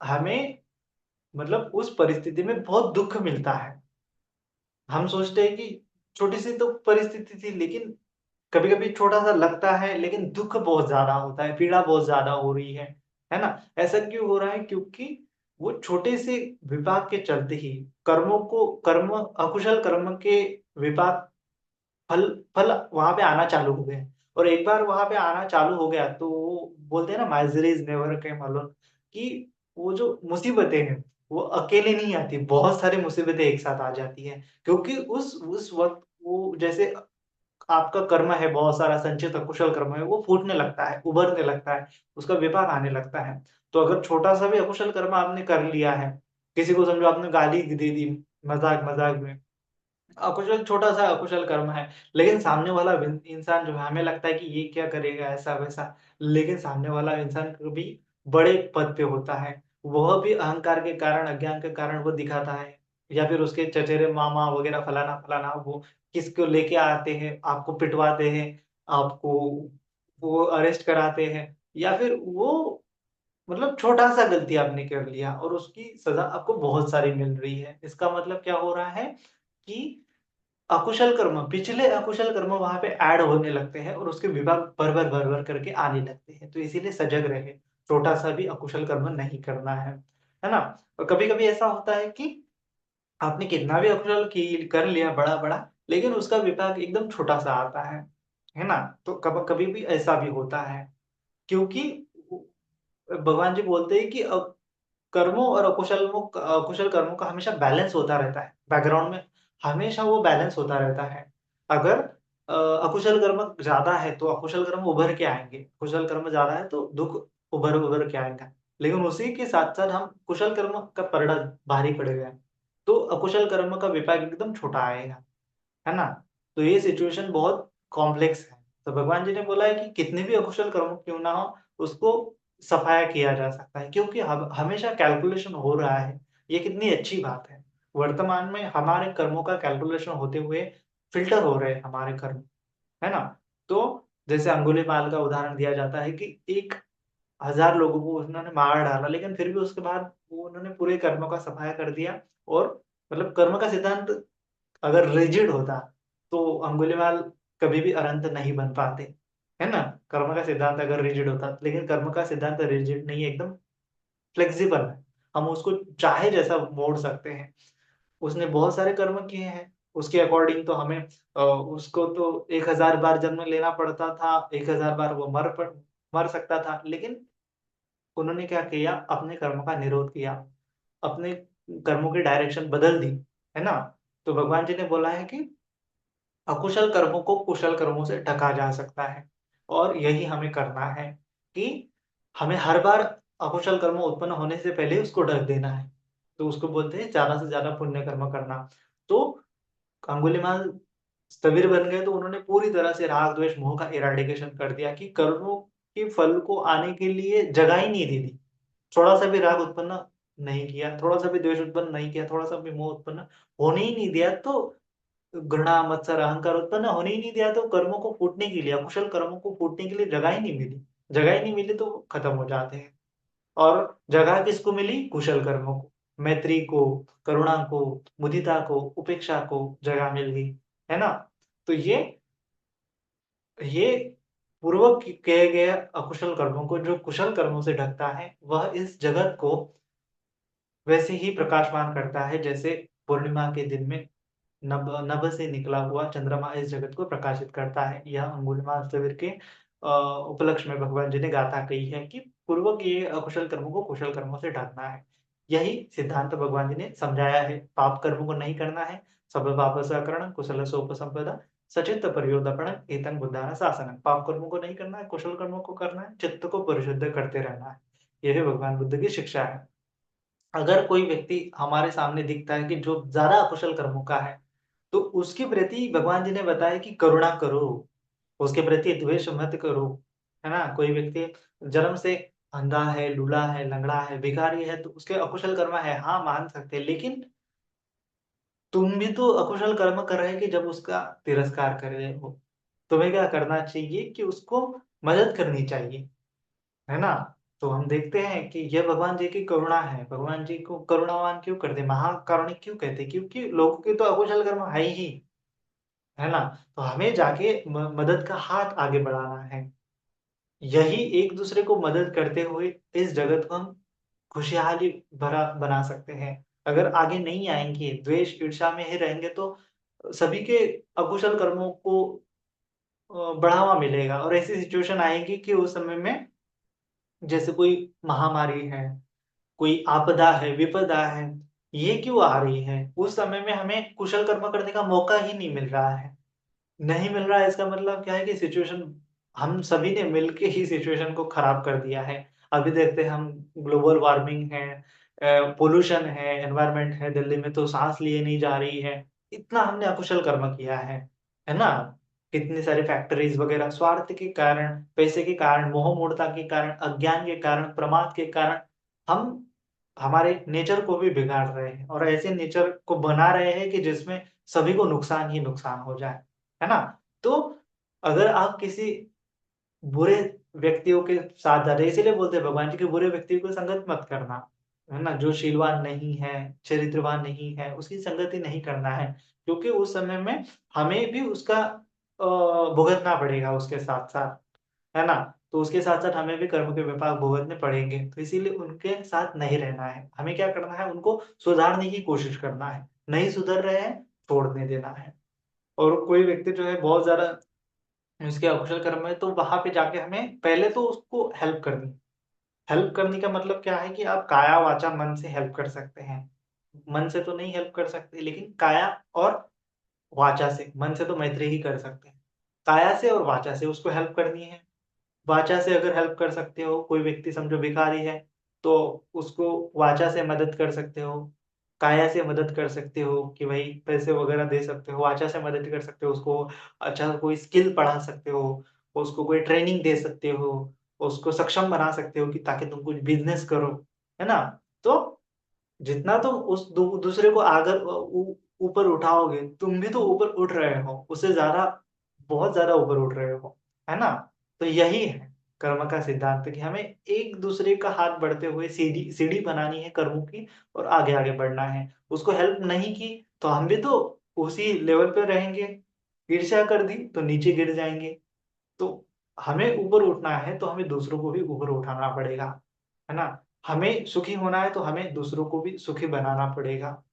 हमें मतलब उस परिस्थिति में बहुत दुःख मिलता है। हम सोचते हैं कि छोटी-सी तो परिस्थिति थी, लेकिन कभी-कभी छोटा-सा लगता है, लेकिन दुःख बहुत ज़्यादा होता है, पीड़ा बहुत ज़्यादा हो रही है ना? ऐसा क्यों हो रहा है? क्योंकि वो छोटे से विपाक के चलते ही कर्म अकुशल कर्म के विपाक फल फल वहाँ पे आना चालू हो गए और एक बार वहाँ पे आना चालू हो गया, तो वो बोलते हैं ना माइज़री इज़ नेवर केम अलोन कि वो जो मुसीबतें हैं, वो अकेले नहीं आती, बहुत सारी मुसीबतें एक साथ आ जाती हैं। क्योंकि उस वक़्त वो जैसे आपका कर्म है, बहुत सारा संचित अकुशल कर्म है, वो फूटने लगता है, उभरने लगता है, उसका विपाक आने लगता है। तो अगर छोटा-सा भी अकुशल कर्म आपने कर लिया है, किसी को समझो आपने गाली दे दी मज़ाक-मज़ाक में, अकुशल छोटा-सा अकुशल कर्म है, लेकिन सामने वाला इंसान जो है हमें लगता है कि ये क्या करेगा ऐसा-वैसा, लेकिन सामने वाला इंसान कभी बड़े पद पे होता है। वह भी अहंकार के कारण, अज्ञान के कारण वो दिखाता है या फिर उसके चचेरे मामा वगैरह फलाना-फलाना वो किसको लेके आते हैं, आपको पिटवाते हैं, आपको वो अरेस्ट कराते हैं या फिर वो मतलब छोटा-सा गलती आपने कर लिया और उसकी सज़ा आपको बहुत सारी मिल रही है। इसका मतलब क्या हो रहा है कि अकुशल कर्म, पिछले अकुशल कर्म वहाँ पे ऐड होने लगते हैं और उसके विभाग भर-भर, भर-भर करके आने लगते हैं। तो इसीलिए सजग रहें, छोटा-सा भी अकुशल कर्म नहीं करना है ना? और कभी-कभी ऐसा होता है कि आपने कितना भी अकुशल की कर लिया बड़ा-बड़ा, लेकिन उसका विपाक एकदम छोटा-सा आता है ना? तो कभी भी ऐसा भी होता है, क्योंकि उ भगवान जी बोलते हैं कि कर्मों और अकुशल कर्मों का हमेशा बैलेंस होता रहता है। बैकग्राउंड में हमेशा वो बैलेंस होता रहता है। अगर अकुशल कर्म ज़्यादा है, तो अकुशल कर्म उभर के आएँगे। कुशल कर्म ज़्यादा है, तो दुःख उभर-उभर के आएगा। लेकिन उसी के साथ-साथ हम कुशल कर्म का पलड़ा भारी पड़ेगा, तो अकुशल कर्म का विपाक एकदम छोटा आएगा। है ना? तो ये सिचुएशन बहुत कॉम्प्लेक्स है। तो भगवान जी ने बोला है कि कितने भी अकुशल कर्म क्यों ना हो, उसको सफाया किया जा सकता है क्योंकि हमेशा कैलकुलेशन हो रहा है। ये कितनी अच्छी बात है। वर्तमान में हमारे कर्मों का कैलकुलेशन होते हुए फ़िल्टर हो रहे हैं हमारे कर्म, है ना? तो जैसे अंगुलीमाल का उदाहरण दिया जाता है कि 1000 लोगों को उन्होंने मार डाला, लेकिन फिर भी उसके बाद वो उन्होंने पूरे कर्मों का सफाया कर दिया और मतलब कर्म का सिद्धांत अगर रिजिड होता, तो अंगुलीमाल कभी भी अनंत नहीं बन पाते, है ना? कर्म का सिद्धांत अगर रिजिड होता, लेकिन कर्म का सिद्धांत रिजिड नहीं है, एकदम फ्लेक्सिबल है। हम उसको चाहे जैसा मोड़ सकते हैं। उसने बहुत सारे कर्म किए हैं, उसके अकॉर्डिंग तो हमें उसको तो 1000 बार जन्म लेना पड़ता था, 1000 बार वो मर सकता था, लेकिन उन्होंने क्या किया, अपने कर्म का निरोध किया, अपने कर्मों की डायरेक्शन बदल दी, है ना? तो भगवान जी ने बोला है कि अकुशल कर्मों को कुशल कर्मों से ढका जा सकता है और यही हमें करना है कि हमें हर बार अकुशल कर्म उत्पन्न होने से पहले उसको ढक देना है। तो उसको बोलते हैं ज़्यादा से ज़्यादा पुण्य कर्म करना। तो अंगुलीमाल स्थविर बन गए तो उन्होंने पूरी तरह से राग, द्वेष, मोह का इरेडिकेशन कर दिया कि कर्मों के फल को आने के लिए जगह ही नहीं दी थी। थोड़ा-सा भी राग उत्पन्न नहीं किया, थोड़ा-सा भी द्वेष उत्पन्न नहीं किया, थोड़ा-सा भी मोह उत्पन्न होने ही नहीं दिया, तो घृणा, मत्सर, अहंकार उत्पन्न होने ही नहीं दिया, तो कर्मों को फूटने के लिए, अकुशल कर्मों को फूटने के लिए जगह ही नहीं मिली। जगह ही नहीं मिली तो खत्म हो जाते हैं। और जगह किसको मिली? कुशल कर्मों को। मैत्री को, करुणा को, मुदिता को, उपेक्षा को जगह मिल गई। है ना? तो ये पूर्वक कहे गए अकुशल कर्मों को जो कुशल कर्मों से ढकता है, वह इस जगत को वैसे ही प्रकाशमान करता है जैसे पूर्णिमा के दिन में नभ नभ से निकला हुआ चंद्रमा इस जगत को प्रकाशित करता है। यह अंगुलीमाल अष्टसिद्धि के उपलक्ष्य में भगवान जी ने गाथा कही है कि पूर्वक ये अकुशल कर्मों को कुशल कर्मों से ढकना है। यही सिद्धांत भगवान जी ने समझाया है। पाप कर्मों को नहीं करना है। सब पापस्य अकरणं कुशलस्योपसम्पदा सचित्त पर्योदपणं एतं बुद्धानां शासनम्। पाप कर्मों को नहीं करना है, कुशल कर्मों को करना है, चित्त को परिशुद्ध करते रहना है। यही भगवान बुद्ध की शिक्षा है। अगर कोई व्यक्ति हमारे सामने दिखता है कि जो ज़्यादा अकुशल कर्मों का है, तो उसके प्रति भगवान जी ने बताया कि करुणा करो, उसके प्रति द्वेष मत करो, है ना? कोई व्यक्ति जन्म से अंधा है, लूला है, लंगड़ा है, भिखारी है, तो उसके अकुशल कर्म है, हाँ, मान सकते हैं, लेकिन तुम भी तो अकुशल कर्म कर रहे हैं कि जब उसका तिरस्कार कर रहे हो। तुम्हें क्या करना चाहिए कि उसको मदद करनी चाहिए। है ना? तो हम देखते हैं कि यह भगवान जी की करुणा है। भगवान जी को करुणावान क्यों कहते हैं? महाकारुणिक क्यों कहते हैं? क्योंकि लोगों के तो अकुशल कर्म है ही, है ना? तो हमें जाके मदद का हाथ आगे बढ़ाना है। यही एक-दूसरे को मदद करते हुए इस जगत को हम खुशहाली भरा बना सकते हैं। अगर आगे नहीं आएँगे, द्वेष, ईर्ष्या में ही रहेंगे तो सभी के अकुशल कर्मों को बढ़ावा मिलेगा और ऐसी सिचुएशन आएगी कि उस समय में जैसे कोई महामारी है, कोई आपदा है, विपदा है, ये क्यों आ रही है? उस समय में हमें कुशल कर्म करने का मौका ही नहीं मिल रहा है। नहीं मिल रहा है इसका मतलब क्या है कि सिचुएशन हम सभी ने मिलके ही सिचुएशन को खराब कर दिया है। अभी देखते हैं हम ग्लोबल वार्मिंग है पॉल्यूशन है, एनवायरनमेंट है, दिल्ली में तो साँस लिए नहीं जा रही है। इतना हमने अकुशल कर्म किया है ना? कितनी सारी फैक्ट्रीज़ वगैरह स्वार्थ के कारण, पैसे के कारण, मोह-मूढ़ता के कारण, अज्ञान के कारण, प्रमाद के कारण हम हमारे नेचर को भी बिगाड़ रहे हैं और ऐसे नेचर को बना रहे हैं कि जिसमें सभी को नुकसान ही नुकसान हो जाए। है ना? तो अगर आप किसी बुरे व्यक्तियों के साथ जा रहे हैं, इसीलिए बोलते हैं भगवान जी कि बुरे व्यक्ति को संगत मत करना, है ना? जो शीलवान नहीं है, चरित्रवान नहीं है, उसकी संगति नहीं करना है, क्योंकि उस समय में हमें भी उसका भुगतना पड़ेगा उसके साथ-साथ, है ना? तो उसके साथ-साथ हमें भी कर्म के विपाक भुगतने पड़ेंगे, तो इसीलिए उनके साथ नहीं रहना है। हमें क्या करना है, उनको सुधारने की कोशिश करना है, नहीं सुधर रहे हैं, छोड़ने देना है। और कोई व्यक्ति जो है बहुत ज़्यादा उसके अकुशल कर्म है तो वहाँ पे जाके हमें पहले तो उसको हेल्प करनी। हेल्प करने का मतलब क्या है कि आप काया, वाचा, मन से हेल्प कर सकते हैं। मन से तो नहीं हेल्प कर सकते लेकिन काया और वाचा से, मन से तो मैत्री ही कर सकते हैं। काया से और वाचा से उसको हेल्प करनी है। वाचा से अगर हेल्प कर सकते हो, कोई व्यक्ति समझो भिखारी है, तो उसको वाचा से मदद कर सकते हो, काया से मदद कर सकते हो कि भाई पैसे वगैरह दे सकते हो, वाचा से मदद कर सकते हो, उसको अच्छा कोई स्किल पढ़ा सकते हो, उसको कोई ट्रेनिंग दे सकते हो, उसको सक्षम बना सकते हो कि ताकि तुम कुछ बिज़नेस करो, है ना? तो जितना तुम उस दूसरे को आगर ऊपर उठाओगे, तुम भी तो ऊपर उठ रहे हो, उससे ज़्यादा बहुत ज़्यादा ऊपर उठ रहे हो, है ना? तो यही है कर्म का सिद्धांत कि हमें एक-दूसरे का हाथ बढ़ते हुए सीढ़ी सीढ़ी बनानी है कर्मों की और आगे-आगे बढ़ना है। उसको हेल्प नहीं की, तो हम भी तो उसी लेवल पे रहेंगे। ईर्ष्या कर दी, तो नीचे गिर जाएँगे। तो हमें ऊपर उठना है, तो हमें दूसरों को भी ऊपर उठाना पड़ेगा, है ना? हमें सुखी होना है, तो हमें दूसरों को भी सुखी बनाना पड़ेगा,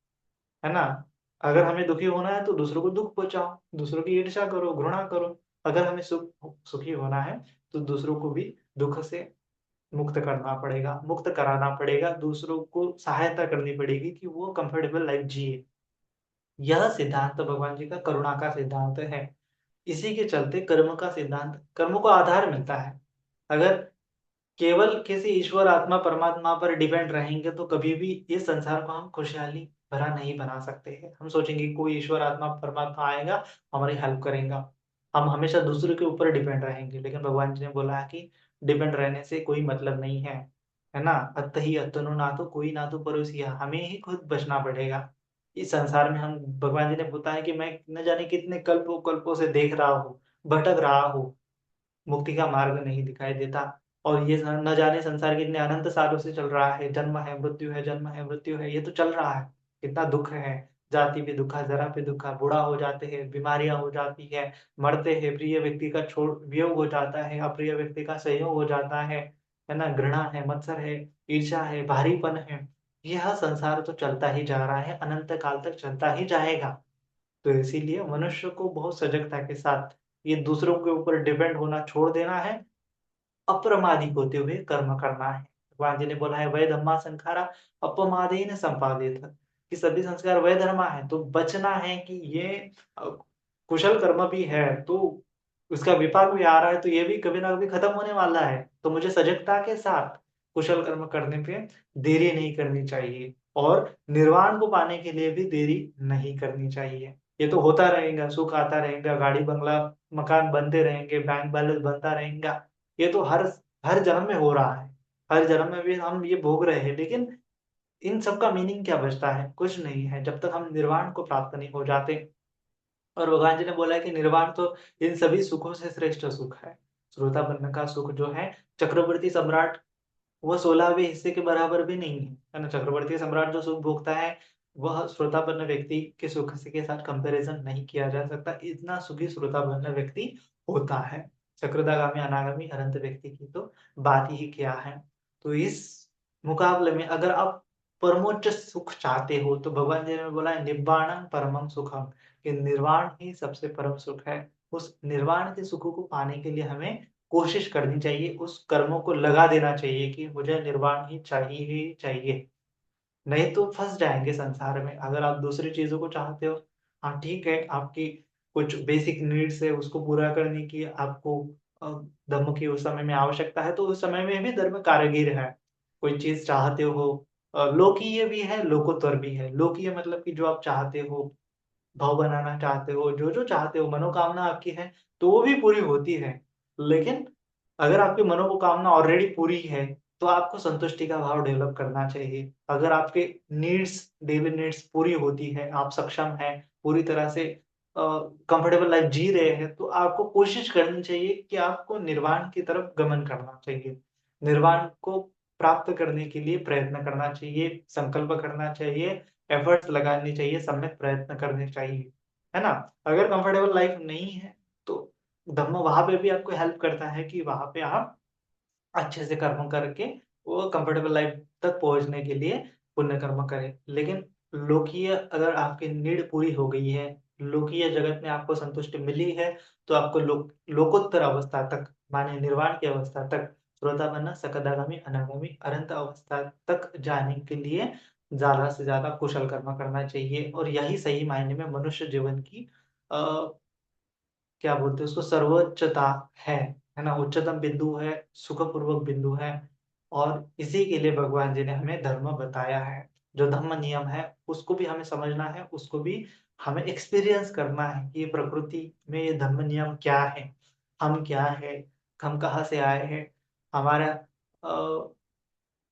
है ना? अगर हमें दुखी होना है, तो दूसरों को दुःख पहुँचाओ, दूसरों की ईर्ष्या करो, घृणा करो। अगर हमें सुखी होना है, तो दूसरों को भी दुःख से मुक्त करना पड़ेगा, मुक्त कराना पड़ेगा, दूसरों को सहायता करनी पड़ेगी कि वो कंफर्टेबल लाइफ़ जिए। यह सिद्धांत भगवान जी का करुणा का सिद्धांत है। इसी के चलते कर्म का सिद्धांत कर्म को आधार मिलता है। अगर केवल किसी ईश्वर आत्मा परमात्मा पर डिपेंड रहेंगे तो कभी भी इस संसार को हम खुशहाली भरा नहीं बना सकते हैं। हम सोचेंगे कि कोई ईश्वर आत्मा परमात्मा आएगा, हमारी हेल्प करेगा। हम हमेशा दूसरे के ऊपर डिपेंड रहेंगे। लेकिन भगवान जी ने बोला है कि डिपेंड रहने से कोई मतलब नहीं है ना? अत्तहि अत्तनो नातो कोई नातो परोसिया, हमें ही खुद बचना पड़ेगा। इस संसार में हम भगवान जी ने बताया कि मैं न जाने कितने कल्पों-कल्पों से देख रहा हूँ, भटक रहा हूँ, मुक्ति का मार्ग नहीं दिखाई देता और ये न जाने संसार कितने अनंत सालों से चल रहा है, जन्म है, मृत्यु है, जन्म है, मृत्यु है, ये तो चल रहा है। कितना दुःख है, जाति पे दुःख, जरा पे दुःख, बूढ़ा हो जाते हैं, बीमारियाँ हो जाती है, मरते हैं, प्रिय व्यक्ति का छोड़ वियोग हो जाता है, अप्रिय व्यक्ति का संयोग हो जाता है ना? घृणा है, मत्सर है, ईर्ष्या है, भारीपन है। यह संसार तो चलता ही जा रहा है, अनंत काल तक चलता ही जाएगा। तो इसीलिए मनुष्य को बहुत सजगता के साथ ये दूसरों के ऊपर डिपेंड होना छोड़ देना है, अप्रमादी होते हुए कर्म करना है। भगवान जी ने बोला है वै धम्मा संखारा अपमादेन संपादित, कि सभी संस्कार वै धर्मा है, तो बचना है कि ये अ, कुशल कर्म भी है, तो उसका विपाक भी आ रहा है, तो ये भी कभी ना कभी खत्म होने वाला है। तो मुझे सजगता के साथ कुशल कर्म करने पे देरी नहीं करनी चाहिए और निर्वाण को पाने के लिए भी देरी नहीं करनी चाहिए। ये तो होता रहेगा, सुख आता रहेगा, गाड़ी बंगला, मकान बनते रहेंगे, बैंक बैलेंस बनता रहेगा। ये तो हर हर जन्म में हो रहा है। हर जन्म में भी हम ये भोग रहे हैं, लेकिन इन सब का मीनिंग क्या बचता है? कुछ नहीं है, जब तक हम निर्वाण को प्राप्त नहीं हो जाते। और भगवान जी ने बोला है कि निर्वाण तो इन सभी सुखों से श्रेष्ठ सुख है। श्रोतापन्न का सुख जो है, चक्रवर्ती सम्राट वो 16वें हिस्से के बराबर भी नहीं है। है ना? चक्रवर्ती सम्राट जो सुख भोगता है, वह श्रोतापन्न व्यक्ति के सुख से के साथ कंपैरिज़न नहीं किया जा सकता। इतना सुखी श्रोतापन्न व्यक्ति होता है। चक्रधागामी, अनागामी, अनंत व्यक्ति की तो बात ही क्या है। तो इस मुकाबले में अगर आप परमोच्च सुख चाहते हो, तो भगवान जी ने बोला है निब्बाणं परमं सुखम, कि निर्वाण ही सबसे परम सुख है। उस निर्वाण के सुख को पाने के लिए हमें कोशिश करनी चाहिए, उस कर्मों को लगा देना चाहिए कि मुझे निर्वाण ही चाहिए। नहीं तो फँस जाएँगे संसार में। अगर आप दूसरी चीज़ों को चाहते हो, हाँ ठीक है, आपकी कुछ बेसिक नीड्स है, उसको पूरा करने की आपको अ, धर्म की उस समय में आवश्यकता है, तो उस समय में भी धर्म कारीगर है। कोई चीज़ चाहते हो लोकीय भी है, लोकोत्तर भी है। लोकीय मतलब कि जो आप चाहते हो, भाव बनाना चाहते हो, जो-जो चाहते हो, मनोकामना आपकी है, तो वो भी पूरी होती है। लेकिन अगर आपकी मनोकामना ऑलरेडी पूरी है, तो आपको संतुष्टि का भाव डेवलप करना चाहिए। अगर आपके नीड्स, डेली नीड्स पूरी होती है, आप सक्षम हैं, पूरी तरह से कंफर्टेबल लाइफ जी रहे हैं, तो आपको कोशिश करनी चाहिए कि आपको निर्वाण की तरफ गमन करना चाहिए। निर्वाण को प्राप्त करने के लिए प्रयत्न करना चाहिए, संकल्प करना चाहिए, एफर्ट्स लगानी चाहिए, सम्यक प्रयत्न करने चाहिए, है ना? अगर कंफर्टेबल लाइफ नहीं है, तो धम्म वहाँ पे भी आपको हेल्प करता है कि वहाँ पे आप अच्छे से कर्म करके वो कंफर्टेबल लाइफ तक पहुँचने के लिए पुण्य कर्म करें। लेकिन लोकीय अगर आपकी नीड पूरी हो गई है, लोकीय जगत में आपको संतुष्टि मिली है, तो आपको लोकोत्तर अवस्था तक माने निर्वाण की अवस्था तक श्रोतापन्न, सकदागामी, अनागामी, अनंत अवस्था तक जाने के लिए ज़्यादा से ज़्यादा कुशल कर्म करना चाहिए और यही सही मायने में मनुष्य जीवन की अ, क्या बोलते हैं उसको सर्वोच्चता है ना? उच्चतम बिंदु है, सुखपूर्वक बिंदु है और इसी के लिए भगवान जी ने हमें धर्म बताया है। जो धम्म नियम है, उसको भी हमें समझना है, उसको भी हमें एक्सपीरियंस करना है कि ये प्रकृति में ये धम्म नियम क्या है? हम क्या हैं? हम कहाँ से आए हैं? हमारा अ,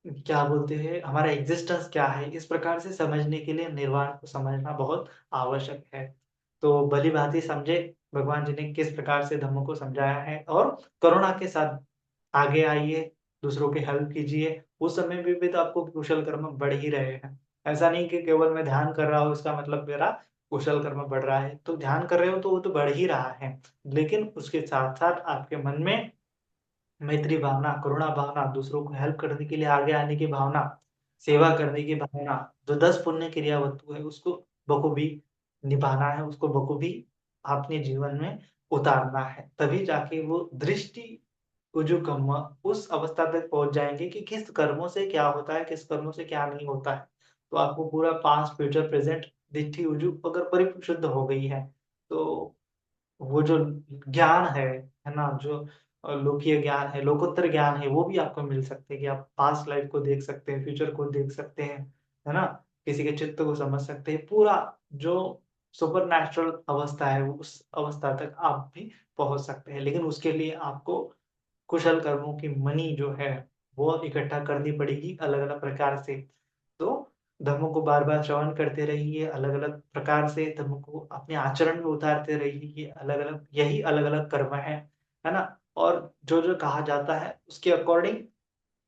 क्या बोलते हैं, हमारा एग्ज़िस्टेंस क्या है? इस प्रकार से समझने के लिए निर्वाण को समझना बहुत आवश्यक है। तो भली-भाँति समझे भगवान जी ने किस प्रकार से धम्म को समझाया है और करुणा के साथ आगे आइए, दूसरों की हेल्प कीजिए। उस समय में भी तो आपको कुशल कर्म बढ़ ही रहे हैं। ऐसा नहीं कि केवल मैं ध्यान कर रहा हूँ, इसका मतलब मेरा कुशल कर्म बढ़ रहा है। तो ध्यान कर रहे हो तो वो तो बढ़ ही रहा है। लेकिन उसके साथ-साथ आपके मन में मैत्री भावना, करुणा भावना, दूसरों को हेल्प करने के लिए आगे आने की भावना, सेवा करने की भावना, जो 10 पुण्य क्रिया वस्तु है उसको बखूबी निभाना है, उसको बखूबी अपने जीवन में उतारना है। तभी जाके वो दृष्टि उजुकम्मा उस अवस्था तक पहुँच जाएँगे कि किस कर्मों से क्या होता है, किस कर्मों से क्या नहीं होता है। तो आपको पूरा पास्ट, फ्यूचर, प्रेज़ेंट दिट्ठी उजु अगर परिशुद्ध हो गई है, तो वो जो ज्ञान है ना? जो लोकीय ज्ञान है, लोकोत्तर ज्ञान है, वो भी आपको मिल सकते हैं कि आप पास्ट लाइफ़ को देख सकते हैं, फ्यूचर को देख सकते हैं, है ना? किसी के चित्त को समझ सकते हैं, पूरा जो सुपरनैचुरल अवस्था है, उस अवस्था तक आप भी पहुँच सकते हैं। लेकिन उसके लिए आपको कुशल कर्मों की मनी जो है, वो इकट्ठा करनी पड़ेगी अलग-अलग प्रकार से। तो धर्मों को बार-बार श्रवण करते रहिए, अलग-अलग प्रकार से धर्म को अपने आचरण में उतारते रहिए, अलग-अलग यही अलग-अलग कर्म है ना? और जो-जो कहा जाता है, उसके अकॉर्डिंग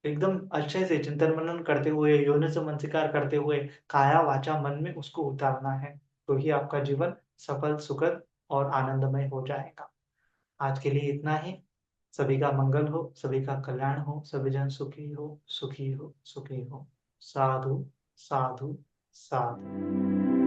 एकदम अच्छे से चिंतन-मनन करते हुए, योनिसो मनसिकार करते हुए, काया, वाचा, मन में उसको उतारना है। तो ही आपका जीवन सफल, सुखद और आनंदमय हो जाएगा। आज के लिए इतना ही। सभी का मंगल हो, सभी का कल्याण हो, सभी जन सुखी हो, सुखी हो, सुखी हो। साधु, साधु, साधु।